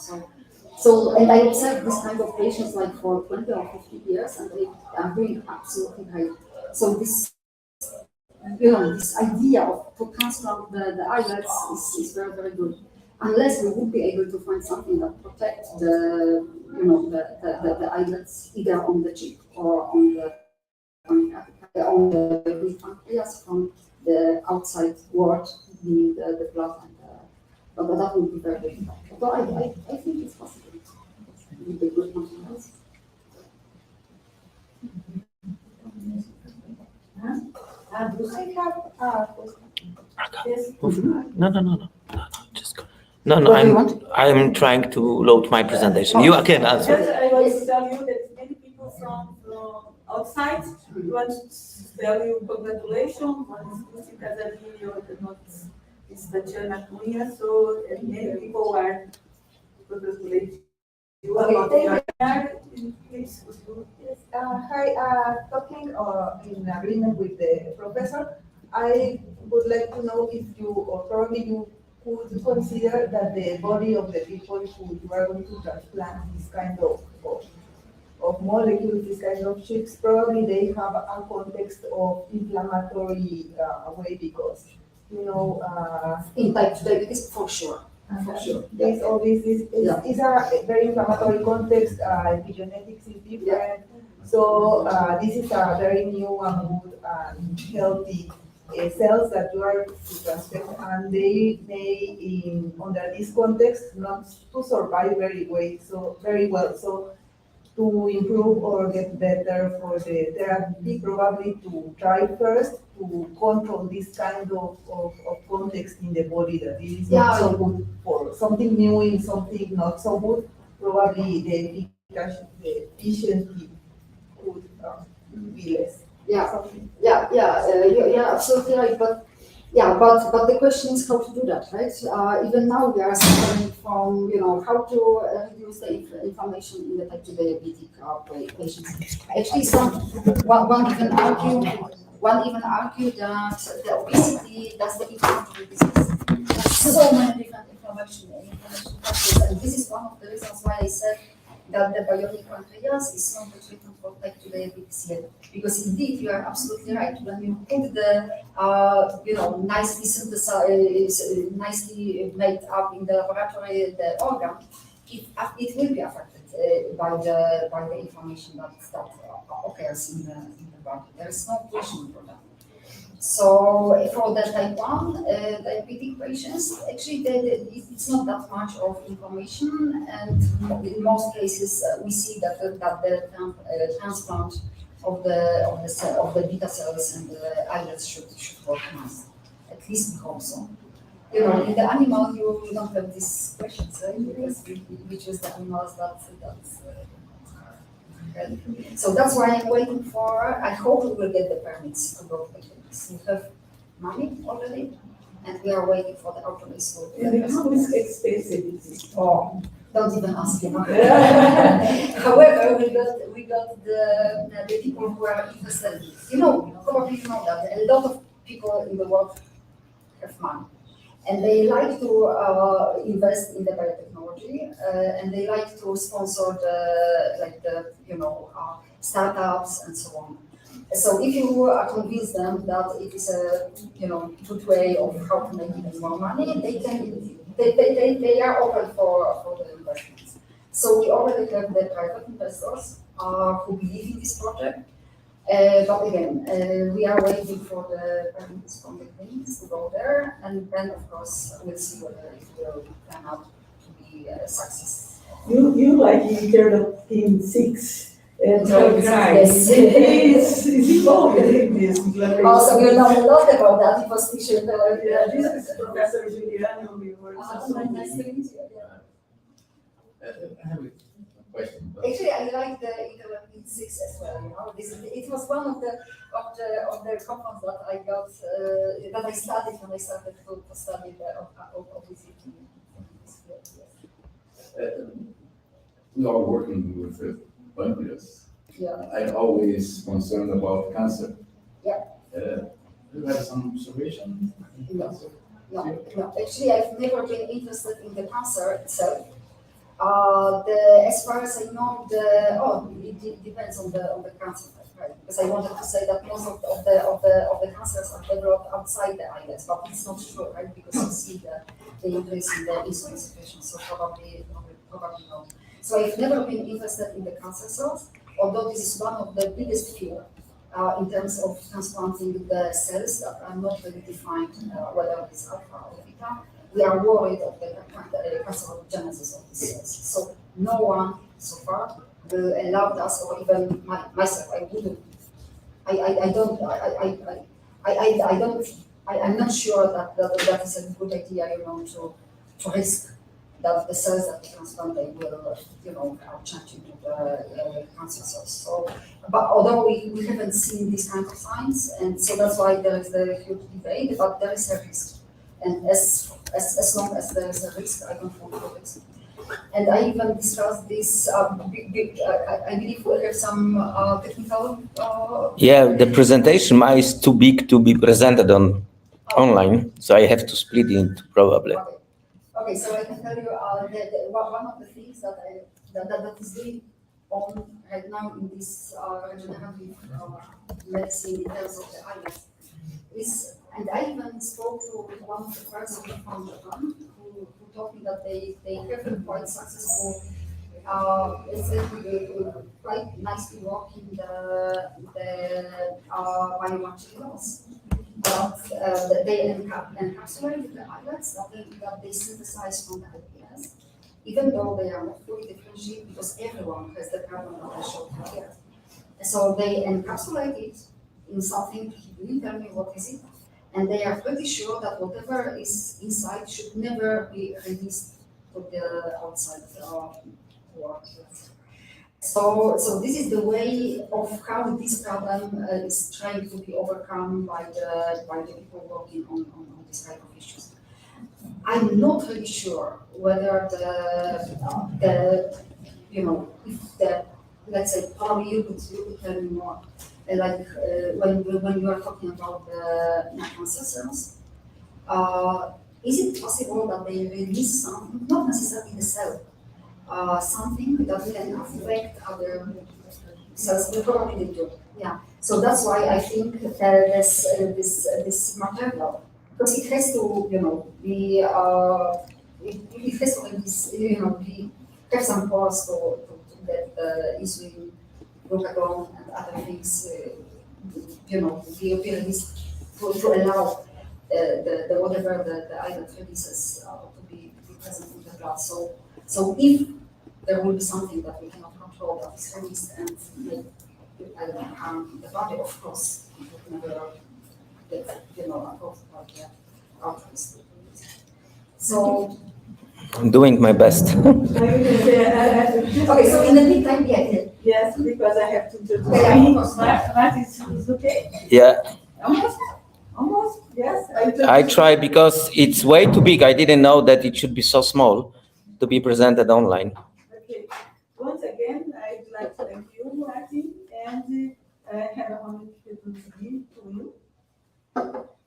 So, and I observed this kind of patients like for 20 or 50 years, and they are doing absolutely great. So this, this idea of to transplant the islets is very, very good. Unless we would be able to find something that protects the islets either on the chip or on the pancreas from the outside world, the blood and but that would be very difficult. So I think it's possible. With the good materials. Do I have yes? No. Just go. No. I'm trying to load my presentation. You can answer. Just I want to tell you that many people from outside want to tell you congratulations. One is Lucy Casarinho, it's Tatiana Cunha, so many people are congratulating you about your yes. Hi, talking in agreement with the professor, I would like to know if you, or probably you, could consider that the body of the people who you are going to transplant this kind of molecules, this kind of chips, probably they have a context of inflammatory way because, in type 2 diabetes, for sure. For sure. This is a very inflammatory context. Epigenetics is different. So this is a very new and good and healthy cells that you are to transfer, and they may, under this context, not to survive very well. So to improve or get better for the therapy, probably to try first to control this kind of context in the body that is not so good for something new in something not so good. Probably the efficiency could be less. You're absolutely right. But the question is how to do that, right? Even now we are suffering from, how to reduce the inflammation in the type 2 diabetic patients. Actually, one even argue that the obesity does the inflammatory disease. There's so many different inflammation factors, and this is one of the reasons why I said that the bionic pancreas is not the treatment for type 2 diabetes yet. Because indeed, you are absolutely right. When you put the, nicely synthesized, nicely made up in the laboratory, the organ, it will be affected by the inflammation that occurs in the body. There is no question for that. So for the type 1 diabetic patients, actually it's not that much of inflammation, and in most cases we see that the transplant of the beta cells and the islets should work nice. At least we hope so. In the animal you don't have these questions, right? Because we choose the animals that's so that's why I'm waiting for. I hope we will get the permits to go to the clinics. We have money already, and we are waiting for the authorities to. And how expensive? Oh, don't even ask me. However, we got the people who are interested. Probably you know that a lot of people in the world have money, and they like to invest in the biotechnology, and they like to sponsor the startups and so on. So if you convince them that it is a good way of how to make even more money, they are open for the investments. So we already have the private investors who believe in this project. But again, we are waiting for the permits from the clinics to go there, and then of course we'll see whether it will turn out to be a success. You like interleukin 6. Yes. Is involved in this. Also, you know a lot about that. It was teaching This is Professor Juliano. We were nice to meet you. I have a question. Actually, I like the interleukin 6 as well. It was one of the compounds that I got that I studied when I started to study the obesity. We are working with pancreas. Yeah. I'm always concerned about cancer. Yeah. You have some observation? No. Actually, I've never been interested in the cancer itself. As far as I know, it depends on the cancer type, right? Because I wanted to say that most of the cancers are developed outside the islets, but it's not true, right? Because you see the increase in the insulin secretion, so probably not. So I've never been interested in the cancer cells, although this is one of the biggest fields in terms of transplanting the cells that are not really defined, whether it's alpha or beta. We are worried of the cancerogenesis of these cells. So no one so far will allow us, or even myself, I'm not sure that is a good idea, to risk that the cells that we transplant will, change into the cancer cells. So, but although we haven't seen these kind of signs, and so that's why there is the huge debate, but there is a risk. And as long as there is a risk, I don't want to risk. And I even discussed this, I believe we have some technical... Yeah, the presentation is too big to be presented online, so I have to split it probably. Okay, so I can tell you one of the things that is going on right now in this regenerative medicine in terms of the islets is, and I even spoke to one of the persons from Japan who told me that they have been quite successful. They said quite nicely work in the biomaterials, but they encapsulate the islets that they synthesize from the IPS, even though they are not fully differentiated, because everyone has the problem of the short here. So they encapsulate it in something, he didn't tell me what is it, and they are pretty sure that whatever is inside should never be released to the outside world. So this is the way of how this problem is trying to be overcome by the people working on this type of issues. I'm not really sure whether if the, let's say, Paulo, you could tell me more, when you are talking about the cancer cells, is it possible that they release some, not necessarily the cell, something that can affect other cells? They probably do, yeah. So that's why I think that this material, because it has to, be, it has to, have some pores to get insulin, glucagon, and other things, be released to allow the whatever the islet releases to be present in the blood. So if there will be something that we cannot control that is released and may harm the body, of course, it would never get, affected by the outcomes. So. I'm doing my best. Okay, so in the meantime, yeah. Yes, because I have to do Yeah, is okay? Yeah, Almost, yes. I try because it's way too big. I didn't know that it should be so small to be presented online. Okay. Once again, I'd like to thank you, Martin, and I have a honor to to you.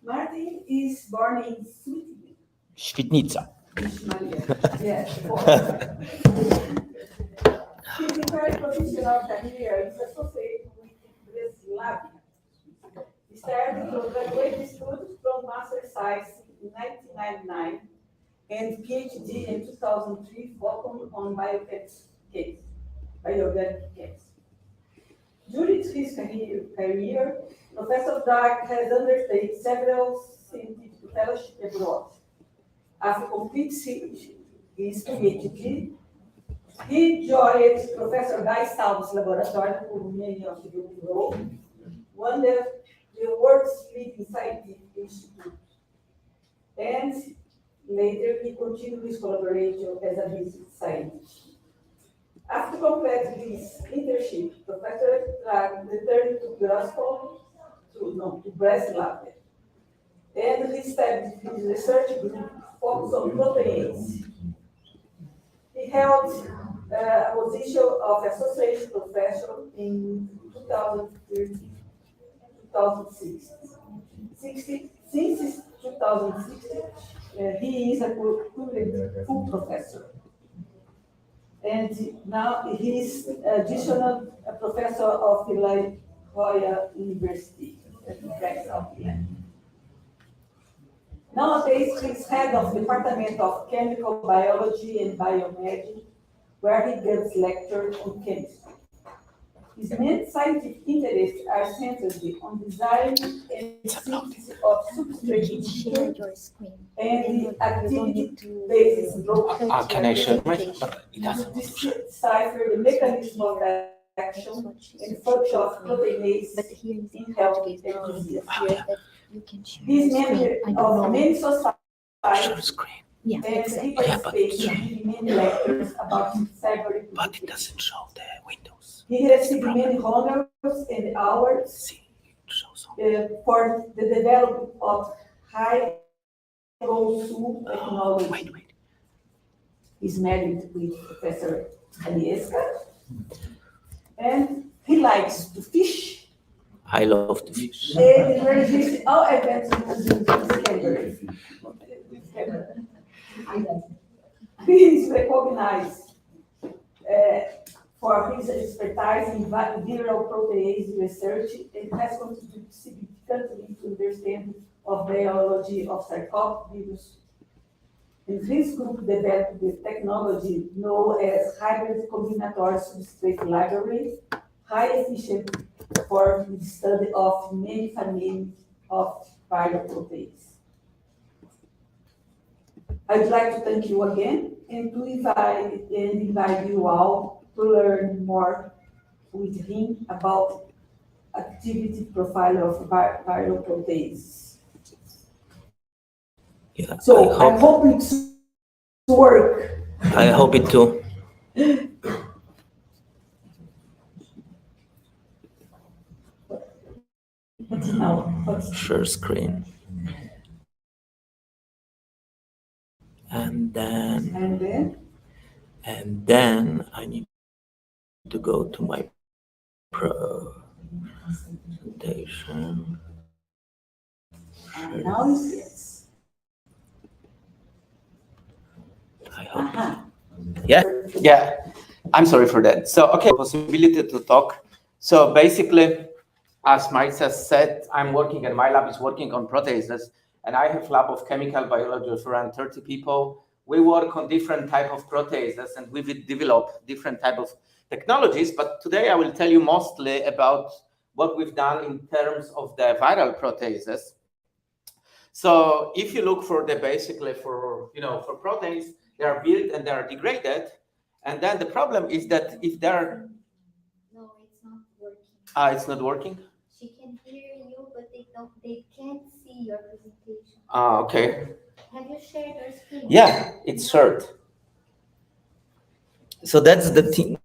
Martin is born in Świdnica. Yes. His entire professional career is associated with Vila. He started to graduate studies from Master Science in 1999 and PhD in 2003, focused on biotech case, bioorganic case. During his career, Professor Drag has undertaken several scientific fellowships abroad. After completing his PhD, he joined Professor Guy Staub's laboratory, who many of you know, one of the world's leading scientific institute. And later, he continued his collaboration as a visiting scientist. After completing his internship, Professor Drag returned to Breslau, and he established his research group focused on proteins. He held a position of associate professor in 2006. Since 2016, he is a current full professor. And now he is additional professor of the Royal University at the Três of Vila. Nowadays, he's head of the Department of Chemical Biology and Biomedicine, where he gives lectures on chemistry. His main scientific interests are centered on design and synthesis of substrate and the activity-based drug Can I share my? But it to doesn't. decipher the mechanism of action and function of proteinases But here is in in health Portuguese, and now disease. here that you can share He's the member screen. I don't of know. many Share societies screen, Yeah, and exactly. he Yeah, but- participates in many lectures about cyber. but it doesn't show the windows. He received many honors and awards See, it shows all. for the development of high-go technology. Wait. He's married with Professor Agnieszka, and he likes to fish. I love the fish. And he registered all events using this camera. He is recognized for his expertise in viral protease research and has contributed significantly to understanding of biology of sarcophagus And this group developed the technology known as Hybrid Combinatorial Substrate Library, high efficient for the study of many families of viral proteins. I'd like to thank you again and to invite you all to learn more with him about activity profile of viral proteins. Yeah, So I hope it's work. I hope it too. What's now? What's Share screen. And then I need to go to my presentation. now is yes. I hope. Yeah, I'm sorry for that. So, okay, possibility to talk. So basically, as Mike has said, I'm working and my lab is working on proteases, and I have lab of chemical biology of around 30 people. We work on different type of proteases and we will develop different type of technologies. But today I will tell you mostly about what we've done in terms of the viral proteases. So if you look for the basically for proteins, they are built and they are degraded. And then the problem is that if they're No, it's not working. it's not working. She can hear you, but they can't see your presentation. Okay. Have you shared your screen? Yeah, it's shared. So that's the thing.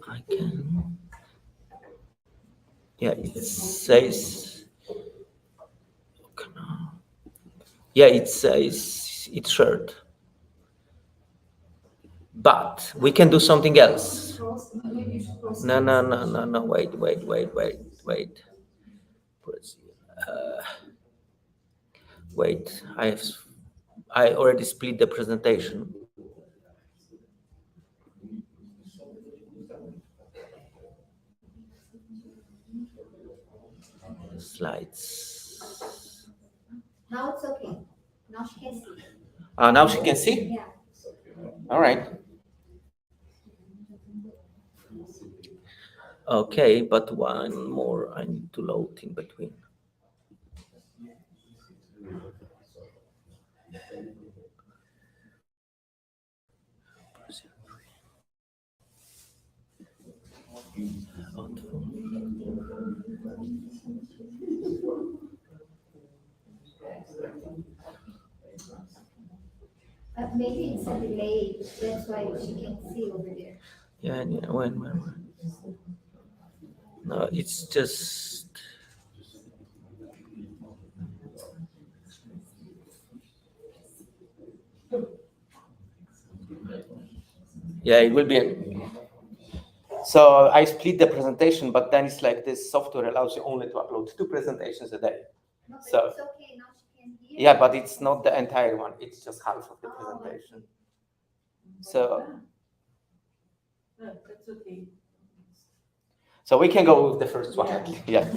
I can. Yeah, it says. Yeah, it says it's shared. But we can do something else. No. Wait. Wait, I already split the presentation. Slides. Now it's okay. Now she can see. Now she can see? Yeah. All right. Okay, but one more I need to load in between. Maybe it's a delay. That's why she can't see over there. Yeah, when. No, it's just. Yeah, it will be. So I split the presentation, but then it's like this software allows you only to upload 2 presentations a day. No, but So- it's okay. Now she can hear. Yeah, but it's not the entire one. It's just half of the presentation. So That's okay. So we can go with the first one. Yeah.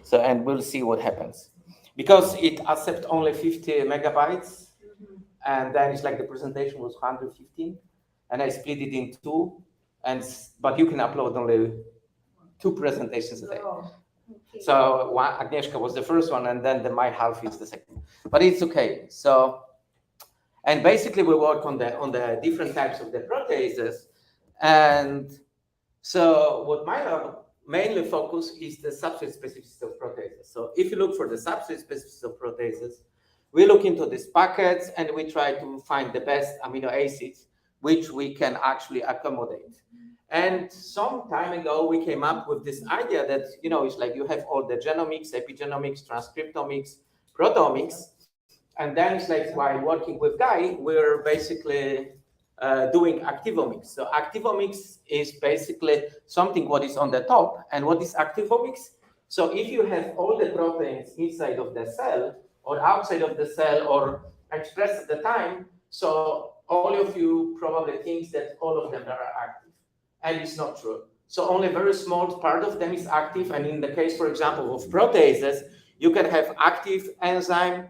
So, and we'll see what happens. Because it accepts only 50 megabytes, and then it's like the presentation was 115, and I split it in 2, but you can upload only 2 presentations a day. Okay. So Agnieszka was the first one, and then my half is the second. But it's okay. So, and basically we work on the different types of the proteases, and so what my lab mainly focus is the substrate specificity of proteases. So if you look for the substrate specificity of proteases, we look into these packets and we try to find the best amino acids which we can actually accommodate. And some time ago, we came up with this idea that, it's like you have all the genomics, epigenomics, transcriptomics, proteomics, and then it's like while working with Guy, we're basically doing activomics. So activomics is basically something what is on the top. And what is activomics? So if you have all the proteins inside of the cell or outside of the cell or expressed at the time, so all of you probably think that all of them are active. And it's not true. So only a very small part of them is active. And in the case, for example, of proteases, you can have active enzyme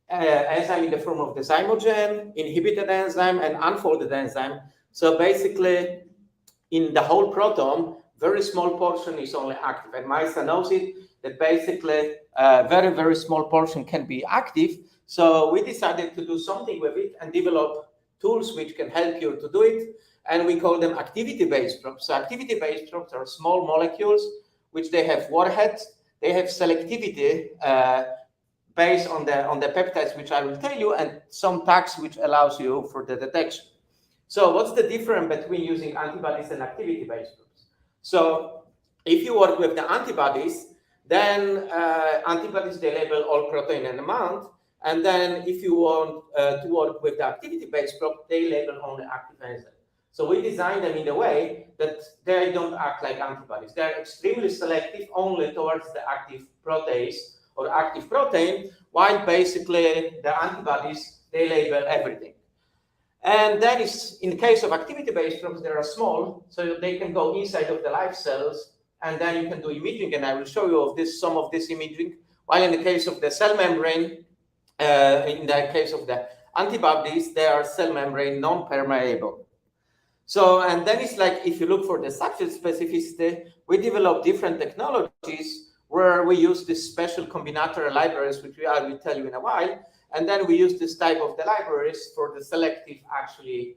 in the form of the zymogen, inhibited enzyme, and unfolded enzyme. So basically, in the whole proteome, very small portion is only active. And Maisa knows it, that basically a very, very small portion can be active. So we decided to do something with it and develop tools which can help you to do it. And we call them activity-based probes. So activity-based probes are small molecules, which they have warheads, they have selectivity based on the peptides, which I will tell you, and some tags which allows you for the detection. So what's the difference between using antibodies and activity-based probes? So if you work with the antibodies, then antibodies, they label all protein and amount. And then if you want to work with the activity-based probe, they label only active enzyme. So we designed them in a way that they don't act like antibodies. They're extremely selective only towards the active protease or active protein, while basically the antibodies, they label everything. And that is, in the case of activity-based probes, they are small, so they can go inside of the live cells, and then you can do imaging, and I will show you of this, some of this imaging. While in the case of the cell membrane, in the case of the antibodies, they are cell membrane non-permeable. So, and then it's like, if you look for the substrate specificity, we develop different technologies where we use this special combinatorial libraries, which I will tell you in a while. And then we use this type of the libraries for the selective, actually,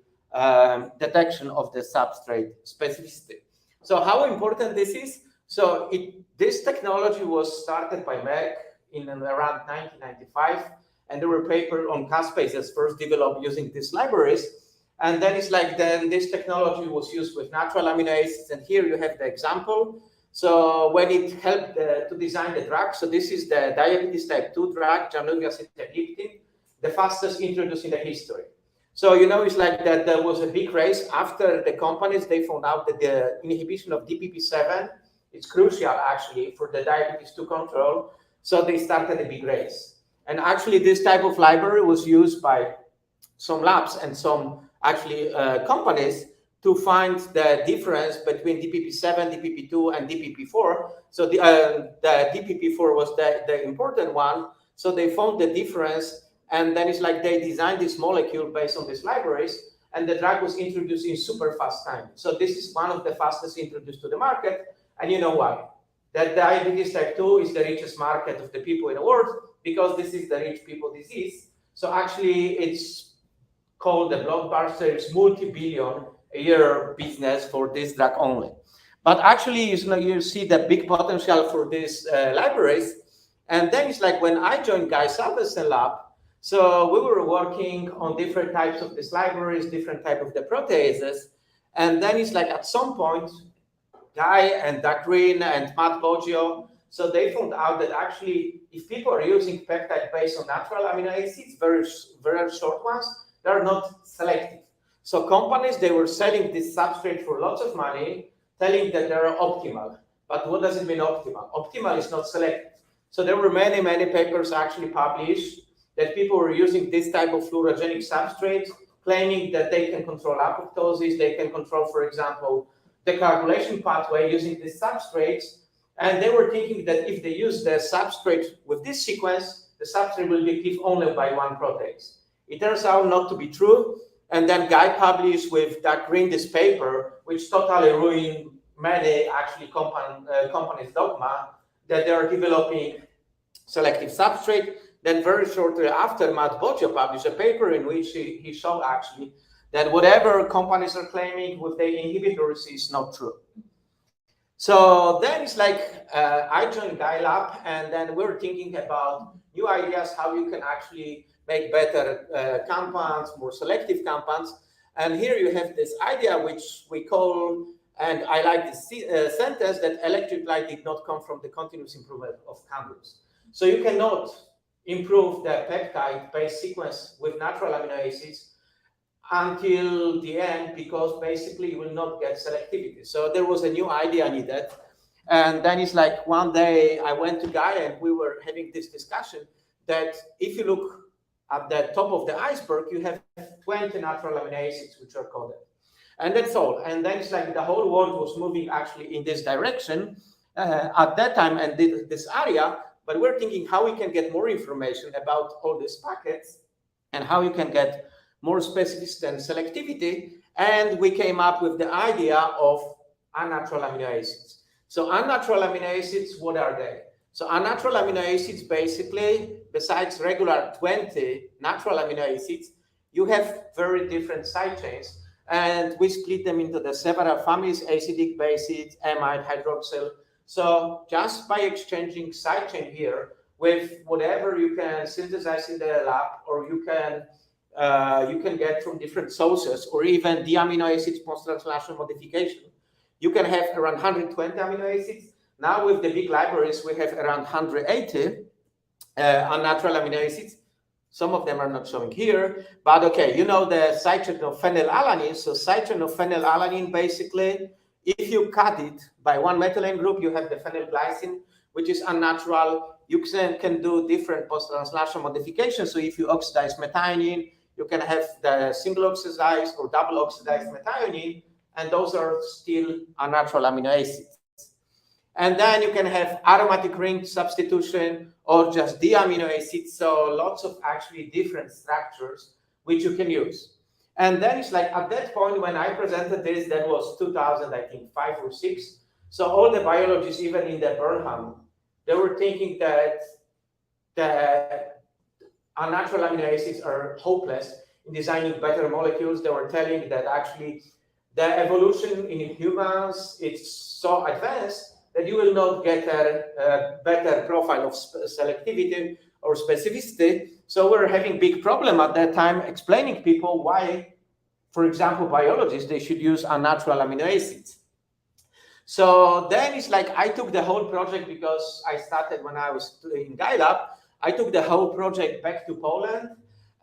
detection of the substrate specificity. So how important this is? So this technology was started by Merck in around 1995. And there were papers on caspases first developed using these libraries. And then it's like, then this technology was used with natural amino acids. And here you have the example. So when it helped to design the drug, so this is the diabetes type 2 drug, sitagliptin, the fastest introduced in the history. So, you know, it's like that there was a big race after the companies, they found out that the inhibition of DPP7 is crucial actually for the diabetes 2 control. So they started a big race. And actually this type of library was used by some labs and some actually companies to find the difference between DPP7, DPP2, and DPP4. So the DPP4 was the important one. So they found the difference, and then it's like they designed this molecule based on these libraries, and the drug was introduced in super fast time. So this is one of the fastest introduced to the market, and you know why? That diabetes type 2 is the richest market of the people in the world, because this is the rich people disease. So actually it's called the blockbuster, it's multi-billion a year business for this drug only. But actually, you see the big potential for these libraries. And then it's like when I joined Guy Salvesen lab, so we were working on different types of these libraries, different type of the proteases. And then it's like at some point, Guy and Doug Green and Matt Boggio, so they found out that actually, if people are using peptide based on natural amino acids, very, very short ones, they're not selective. So companies, they were selling this substrate for lots of money, telling that they're optimal. But what does it mean optimal? Optimal is not selective. So there were many, many papers actually published that people were using this type of fluorogenic substrates, claiming that they can control apoptosis, they can control, for example, the coagulation pathway using these substrates. And they were thinking that if they use the substrate with this sequence, the substrate will be cleaved only by one protease. It turns out not to be true. And then Guy published with Doug Green this paper, which totally ruined many actually companies' dogma that they are developing selective substrate. Then very shortly after, Matt Boggio published a paper in which he showed actually that whatever companies are claiming with the inhibitors is not true. So then it's like I joined Guy Lab, and then we're thinking about new ideas how you can actually make better compounds, more selective compounds. And here you have this idea which we call, and I like this sentence, that electric light did not come from the continuous improvement of candles. So you cannot improve the peptide-based sequence with natural amino acids until the end, because basically you will not get selectivity. So there was a new idea needed. And then it's like one day I went to Guy and we were having this discussion that if you look at the top of the iceberg, you have 20 natural amino acids which are coded. And that's all. And then it's like the whole world was moving actually in this direction at that time and this area. But we're thinking how we can get more information about all these packets and how you can get more specificity and selectivity. And we came up with the idea of unnatural amino acids. So unnatural amino acids, what are they? So unnatural amino acids, basically, besides regular 20 natural amino acids, you have very different side chains. And we split them into the several families, acidic, basic, amide, hydroxyl. So just by exchanging side chain here with whatever you can synthesize in the lab, or you can get from different sources, or even the amino acids post-translational modification, you can have around 120 amino acids. Now with the big libraries, we have around 180 unnatural amino acids. Some of them are not showing here, but okay, you know the side chain of phenylalanine. So side chain of phenylalanine, basically, if you cut it by one methylene group, you have the phenylglycine, which is unnatural. You can do different post-translational modifications. So if you oxidize methionine, you can have the single oxidized or double oxidized methionine, and those are still unnatural amino acids. And then you can have aromatic ring substitution or just deamino acids. So lots of actually different structures which you can use. And then it's like at that point when I presented this, that was 2000, I think 5 or 6. So all the biologists, even in the Burnham, they were thinking that the unnatural amino acids are hopeless in designing better molecules. They were telling that actually the evolution in humans, it's so advanced that you will not get a better profile of selectivity or specificity. So we're having big problem at that time explaining people why, for example, biologists, they should use unnatural amino acids. So then it's like I took the whole project, because I started when I was in GuideLab. I took the whole project back to Poland.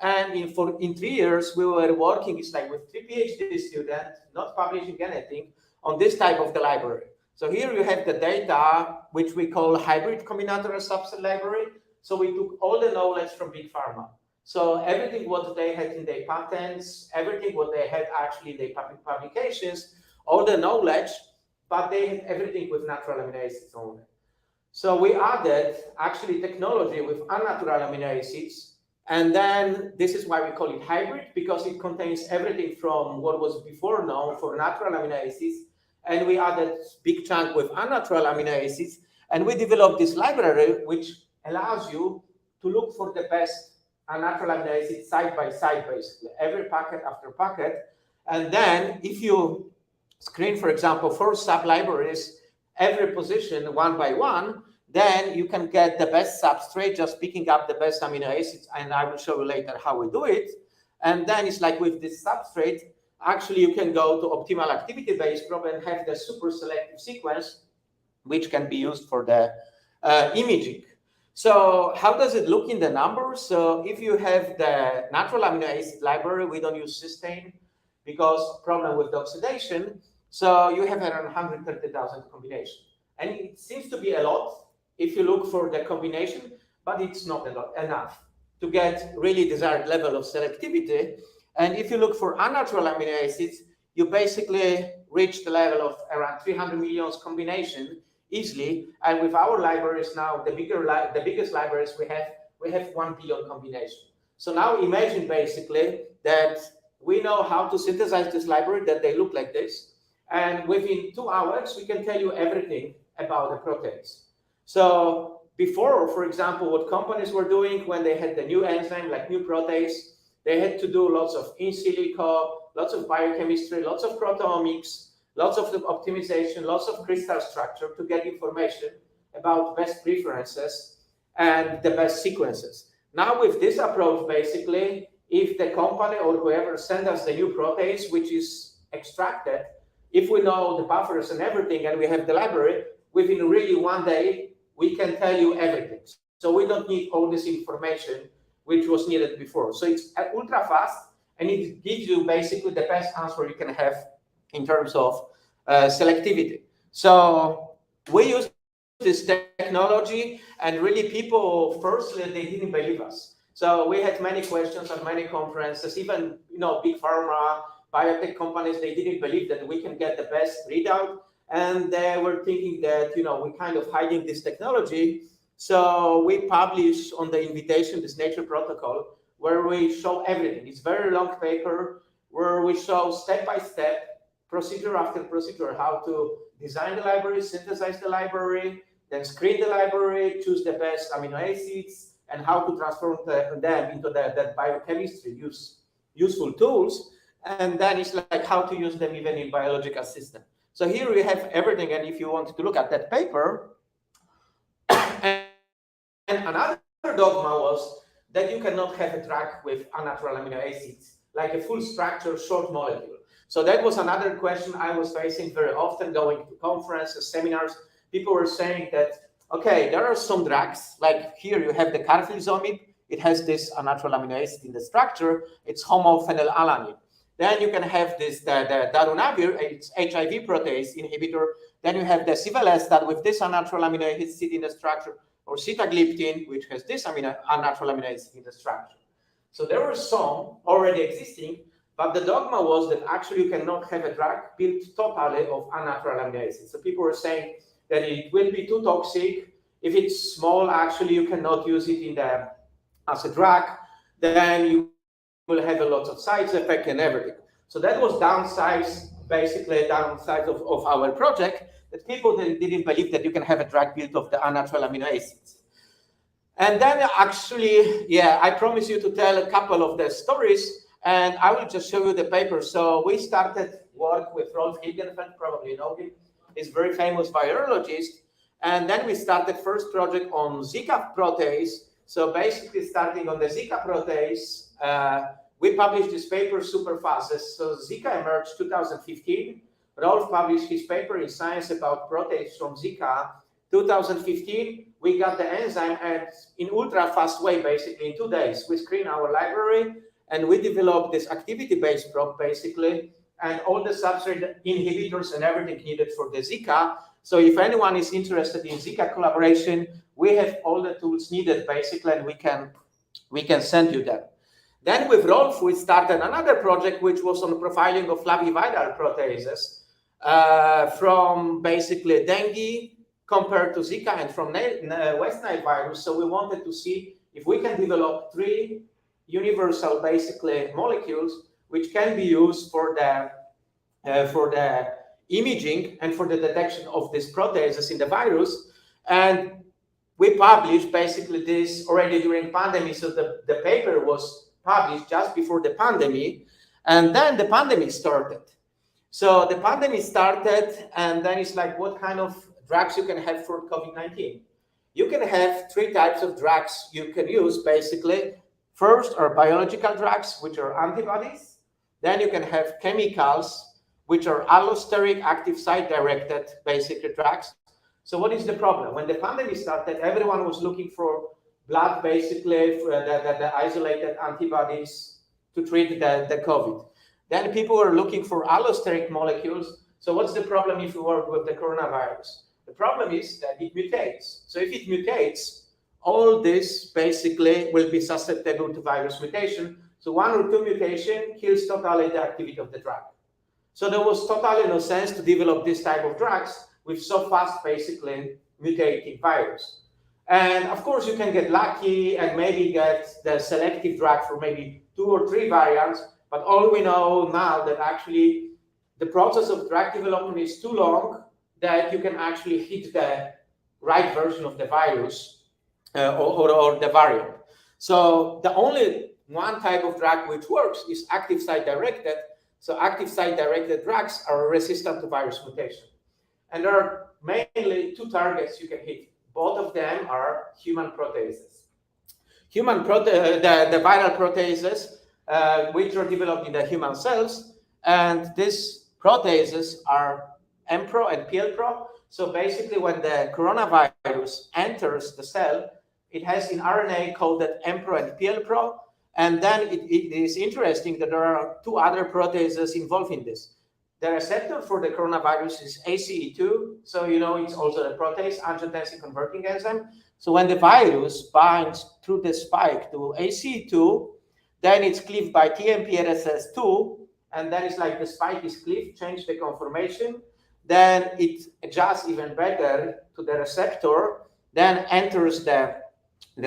And in 3 years, we were working, it's like with 3 PhD students, not publishing anything, on this type of the library. So here you have the data, which we call Hybrid Combinatorial Substrate Library. So we took all the knowledge from Big Pharma. So everything what they had in their patents, everything what they had actually in their publications, all the knowledge, but they had everything with natural amino acids only. So we added actually technology with unnatural amino acids. And then this is why we call it hybrid, because it contains everything from what was before known for natural amino acids. And we added big chunk with unnatural amino acids, and we developed this library which allows you to look for the best unnatural amino acids side by side, basically, every packet after packet. And then if you screen, for example, 4 sub-libraries, every position one by one, then you can get the best substrate, just picking up the best amino acids, and I will show you later how we do it. And then it's like with this substrate, actually, you can go to optimal activity-based probe and have the super selective sequence, which can be used for the imaging. So how does it look in the numbers? So if you have the natural amino acid library, we don't use cysteine because problem with the oxidation. So you have around 130,000 combinations. And it seems to be a lot if you look for the combination, but it's not enough to get really desired level of selectivity. And if you look for unnatural amino acids, you basically reach the level of around 300 million combination easily. And with our libraries now, the biggest libraries we have 1 billion combination. So now imagine basically that we know how to synthesize this library, that they look like this. And within 2 hours, we can tell you everything about the proteins. So before, for example, what companies were doing when they had the new enzyme, like new protease, they had to do lots of in silico, lots of biochemistry, lots of proteomics, lots of optimization, lots of crystal structure to get information about best preferences and the best sequences. Now with this approach, basically, if the company or whoever send us the new protease, which is extracted, if we know the buffers and everything, and we have the library, within really 1 day, we can tell you everything. So we don't need all this information which was needed before. So it's ultra fast, and it gives you basically the best answer you can have in terms of selectivity. So we use this technology, and really people, firstly, they didn't believe us. So we had many questions at many conferences, even, Big Pharma, biotech companies, they didn't believe that we can get the best readout. And they were thinking that, we're kind of hiding this technology. So we publish on the invitation this Nature protocol where we show everything. It's a very long paper where we show step-by-step, procedure after procedure, how to design the library, synthesize the library, then screen the library, choose the best amino acids, and how to transform them into the biochemistry, useful tools. And then it's like how to use them even in biological system. So here we have everything. And if you want to look at that paper, and another dogma was that you cannot have a drug with unnatural amino acids, like a full structure, short molecule. So that was another question I was facing very often going to conferences, seminars. People were saying that, okay, there are some drugs, like here you have the carfilzomib, it has this unnatural amino acid in the structure, it's homophenylalanine. Then you can have this, the darunavir, it's HIV protease inhibitor. Then you have the sivalestat with this unnatural amino acid in the structure, or sitagliptin, which has this unnatural amino acid in the structure. So there were some already existing, but the dogma was that actually you cannot have a drug built totally of unnatural amino acids. So people were saying that it will be too toxic. If it's small, actually you cannot use it as a drug. Then you will have a lot of side effects and everything. So that was basically downside of our project, that people didn't believe that you can have a drug built of the unnatural amino acids. And then actually, I promise you to tell a couple of the stories, and I will just show you the paper. So we started work with Rolf Hilgenfeldt, probably you know him. He's a very famous virologist. And then we started first project on Zika protease. So basically starting on the Zika protease, we published this paper super fast. So Zika emerged 2015. Rolf published his paper in Science about protease from Zika 2015. We got the enzyme in ultra fast way, basically in 2 days. We screened our library and we developed this activity-based prop basically, and all the substrate inhibitors and everything needed for the Zika. So if anyone is interested in Zika collaboration, we have all the tools needed basically, and we can send you them. Then with Rolf, we started another project which was on profiling of viral proteases from basically dengue compared to Zika and from West Nile virus. So we wanted to see if we can develop 3 universal basically molecules which can be used for the imaging and for the detection of these proteases in the virus. And we published basically this already during pandemic. So the paper was published just before the pandemic, and then the pandemic started. So the pandemic started, and then it's like, what kind of drugs you can have for COVID-19? You can have 3 types of drugs you can use basically. First are biological drugs, which are antibodies. Then you can have chemicals, which are allosteric active site-directed basically drugs. So what is the problem? When the pandemic started, everyone was looking for blood, basically, for the isolated antibodies to treat the COVID. Then people were looking for allosteric molecules. So what's the problem if you work with the coronavirus? The problem is that it mutates. So if it mutates, all this basically will be susceptible to virus mutation. So 1 or 2 mutation kills totally the activity of the drug. So there was totally no sense to develop this type of drugs with so fast, basically, mutating virus. And of course, you can get lucky and maybe get the selective drug for maybe 2 or 3 variants. But all we know now that actually the process of drug development is too long that you can actually hit the right version of the virus or the variant. So the only one type of drug which works is active site-directed. So active site-directed drugs are resistant to virus mutation. And there are mainly 2 targets you can hit. Both of them are human proteases. The viral proteases, which are developed in the human cells, and these proteases are MPRO and PLPRO. So basically, when the coronavirus enters the cell, it has in RNA coded MPRO and PLPRO. And then it is interesting that there are 2 other proteases involved in this. The receptor for the coronavirus is ACE2. So, it's also a protease, angiotensin converting enzyme. So when the virus binds through the spike to ACE2, then it's cleaved by TMPRSS2, and then it's like the spike is cleaved, change the conformation, then it adjusts even better to the receptor, then enters the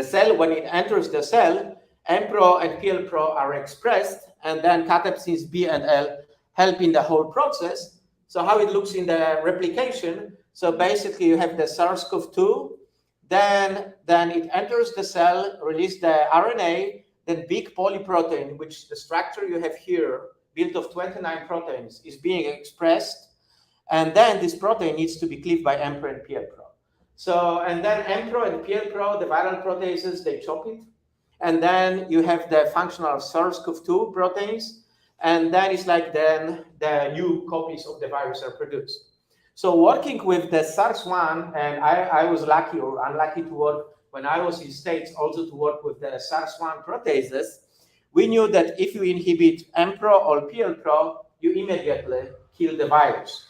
cell. When it enters the cell, M-Pro and PL-Pro are expressed, and then catepsins B and L help in the whole process. So how it looks in the replication, so basically you have the SARS-CoV-2, then it enters the cell, release the RNA, then big polyprotein, which the structure you have here, built of 29 proteins, is being expressed, and then this protein needs to be cleaved by M-Pro and PL-Pro. So, and then M-Pro and PL-Pro, the viral proteases, they chop it, and then you have the functional SARS-CoV-2 proteins, and then it's like then the new copies of the virus are produced. So working with the SARS-1, and I was lucky or unlucky to work when I was in States also to work with the SARS-1 proteases, we knew that if you inhibit M-Pro or PL-Pro, you immediately kill the virus.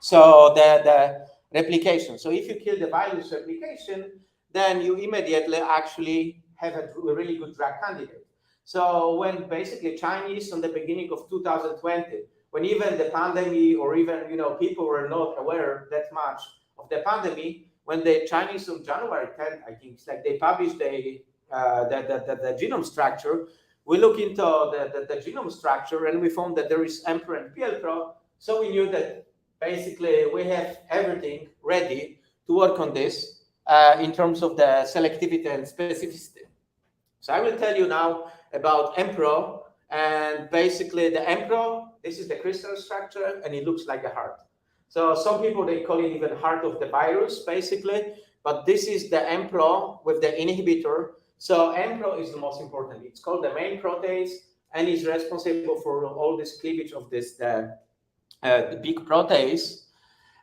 So the replication. So if you kill the virus replication, then you immediately actually have a really good drug candidate. So when basically Chinese on the beginning of 2020, when even the pandemic or even people were not aware that much of the pandemic, when the Chinese on January 10th, I think it's like they published the genome structure, we look into the genome structure and we found that there is M-Pro and PL-Pro. So we knew that basically we have everything ready to work on this in terms of the selectivity and specificity. So I will tell you now about M-Pro, and basically the M-Pro, this is the crystal structure and it looks like a heart. So some people, they call it even heart of the virus basically, but this is the M-Pro with the inhibitor. So M-Pro is the most important. It's called the main protease and is responsible for all this cleavage of this the big protease.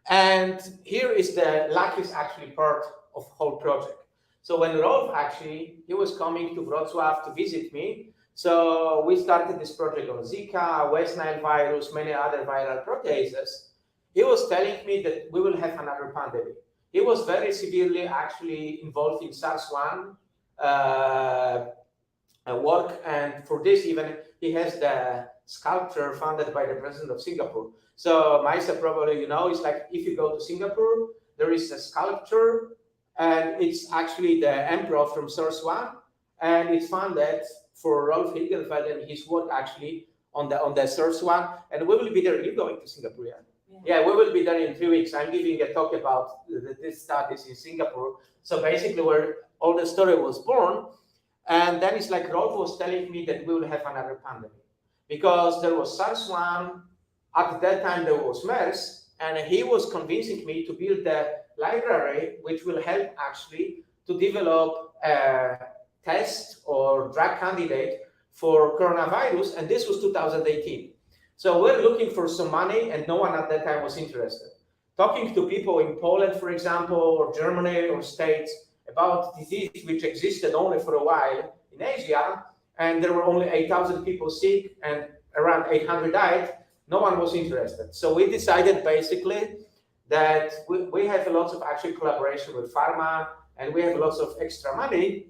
And here is the luckiest actually part of whole project. So when Rolf actually, he was coming to Wrocław to visit me. So we started this project on Zika, West Nile virus, many other viral proteases. He was telling me that we will have another pandemic. He was very severely actually involved in SARS-1 work, and for this even he has the sculpture funded by the president of Singapore. So Maisa, probably it's like if you go to Singapore, there is a sculpture and it's actually the M-Pro from SARS-1, and it's funded for Rolf Hilgenfeld and his work actually on the SARS-1, and we will be there. You're going to Singapore, yeah? Yeah, we will be there in 3 weeks. I'm giving a talk about this studies in Singapore. So basically where all the story was born. And then it's like Rolf was telling me that we will have another pandemic because there was SARS-1. At that time, there was MERS, and he was convincing me to build a library which will help actually to develop a test or drug candidate for coronavirus. And this was 2018. So we're looking for some money, and no one at that time was interested. Talking to people in Poland, for example, or Germany or States about disease which existed only for a while in Asia, and there were only 8,000 people sick and around 800 died, no one was interested. So we decided basically that we have a lot of actual collaboration with pharma, and we have lots of extra money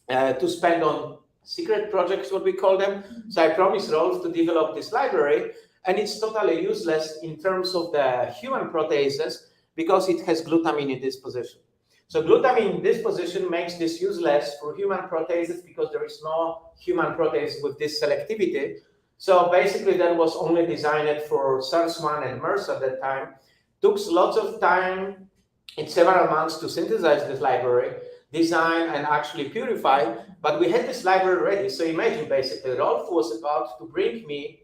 to spend on secret projects, what we call them. So I promised Rolf to develop this library, and it's totally useless in terms of the human proteases because it has glutamine in this position. So glutamine in this position makes this useless for human proteases because there is no human protease with this selectivity. So basically that was only designed for SARS-1 and MERS at that time. Took lots of time, in several months, to synthesize this library, design and actually purify, but we had this library ready. So imagine basically Rolf was about to bring me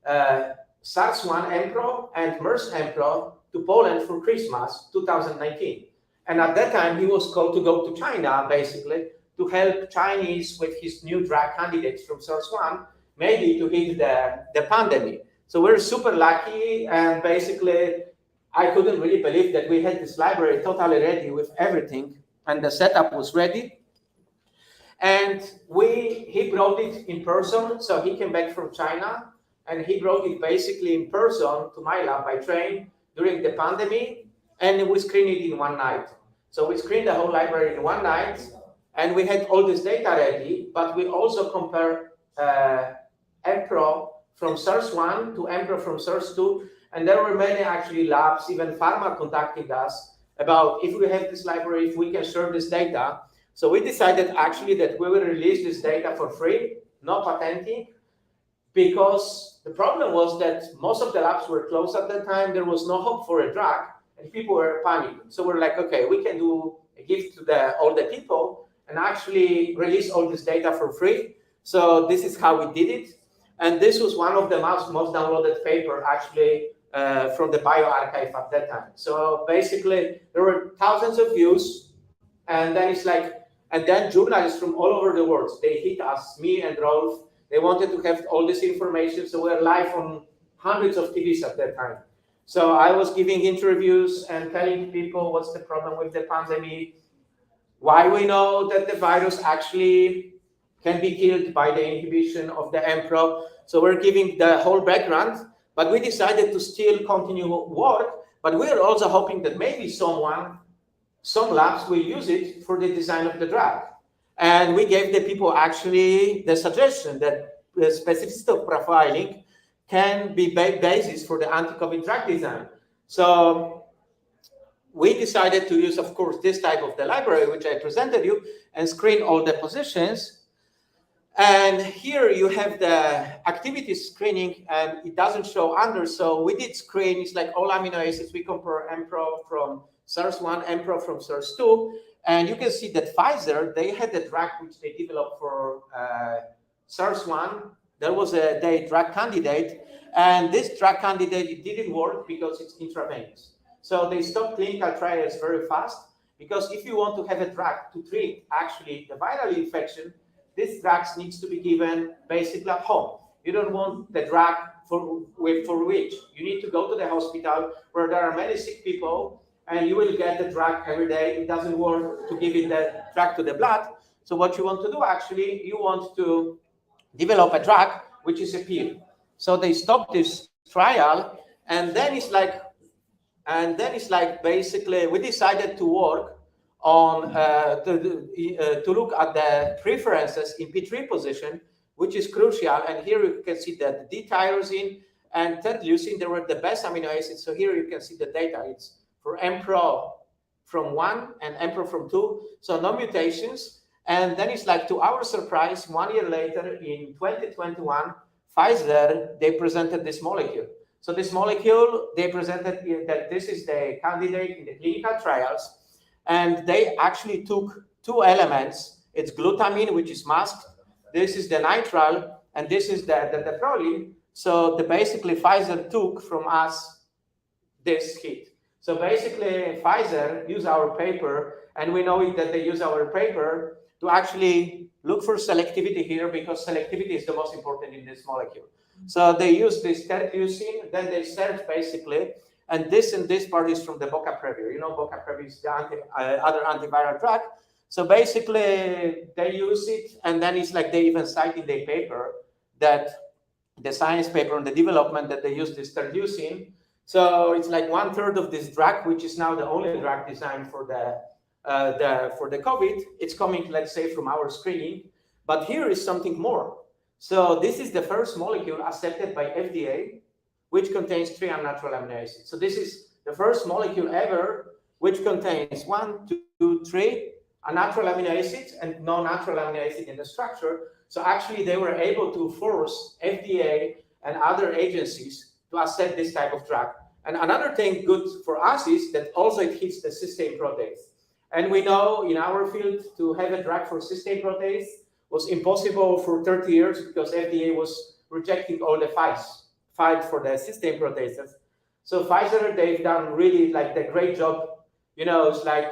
SARS-1 M-Pro and MERS M-Pro to Poland for Christmas 2019. And at that time, he was called to go to China, basically, to help Chinese with his new drug candidates from SARS-1, maybe to hit the pandemic. So we're super lucky, and basically, I couldn't really believe that we had this library totally ready with everything, and the setup was ready. And he brought it in person, so he came back from China, and he brought it basically in person to my lab by train during the pandemic, and we screened it in one night. So we screened the whole library in one night, and we had all this data ready, but we also compare M-Pro from SARS-1 to EMPRO from SARS-2, and there were many actually labs, even pharma contacting us about if we have this library, if we can share this data. So we decided actually that we will release this data for free, no patenting, because the problem was that most of the labs were closed at the time. There was no hope for a drug, and people were panicking. So we're like, okay, we can do a gift to all the people and actually release all this data for free. So this is how we did it. And this was one of the most downloaded paper actually from the bioarchive at that time. So basically there were thousands of views, and then it's like, and then journalists from all over the world, they hit us, me and Rolf. They wanted to have all this information, so we're live on hundreds of TVs at that time. So I was giving interviews and telling people what's the problem with the pandemic, why we know that the virus actually can be killed by the inhibition of the EMPRO. So we're giving the whole background, but we decided to still continue work, but we're also hoping that maybe some labs will use it for the design of the drug. And we gave the people actually the suggestion that the specificity of profiling can be basis for the anti-COVID drug design. So we decided to use, of course, this type of the library, which I presented you, and screen all the positions. And here you have the activity screening, and it doesn't show under. So we did screen, it's like all amino acids. We compare EMPRO from SARS-1, EMPRO from SARS-2. And you can see that Pfizer, they had a drug which they developed for SARS-1. There was a drug candidate, and this drug candidate, it didn't work because it's intravenous. So they stopped clinical trials very fast, because if you want to have a drug to treat actually the viral infection, this drug needs to be given basically at home. You don't want the drug for which you need to go to the hospital where there are many sick people, and you will get the drug every day. It doesn't work to give it the drug to the blood. So what you want to do actually, you want to develop a drug which is a pill. So they stopped this trial, and then it's like basically we decided to work on to look at the preferences in P3 position, which is crucial. And here you can see that D-tyrosine and T-leucine, they were the best amino acids. So here you can see the data. It's for EMPRO from 1 and EMPRO from 2, so no mutations. And then it's like, to our surprise, 1 year later in 2021, Pfizer, they presented this molecule. So this molecule, they presented that this is the candidate in the clinical trials, and they actually took two elements. It's glutamine, which is masked. This is the nitrile, and this is the proline. So basically Pfizer took from us this hit. So basically Pfizer used our paper, and we know that they use our paper to actually look for selectivity here, because selectivity is the most important in this molecule. So they use this T-leucine, then they search basically, and this part is from the bocaprevir. You know, bocaprevir is the other antiviral drug. So basically they use it, and then it's like they even cite in their paper that the science paper on the development that they use this T-leucine. So it's like 1/3 of this drug, which is now the only drug designed for the COVID. It's coming, let's say, from our screening. But here is something more. So this is the first molecule accepted by FDA, which contains 3 unnatural amino acids. So this is the first molecule ever which contains 1, 2, 3 unnatural amino acids and no natural amino acid in the structure. So actually they were able to force FDA and other agencies to accept this type of drug. And another thing good for us is that also it hits the cysteine protease. And we know in our field to have a drug for cysteine protease was impossible for 30 years, because FDA was rejecting all the fights for the cysteine proteases. So Pfizer, they've done really like the great job, you know, it's like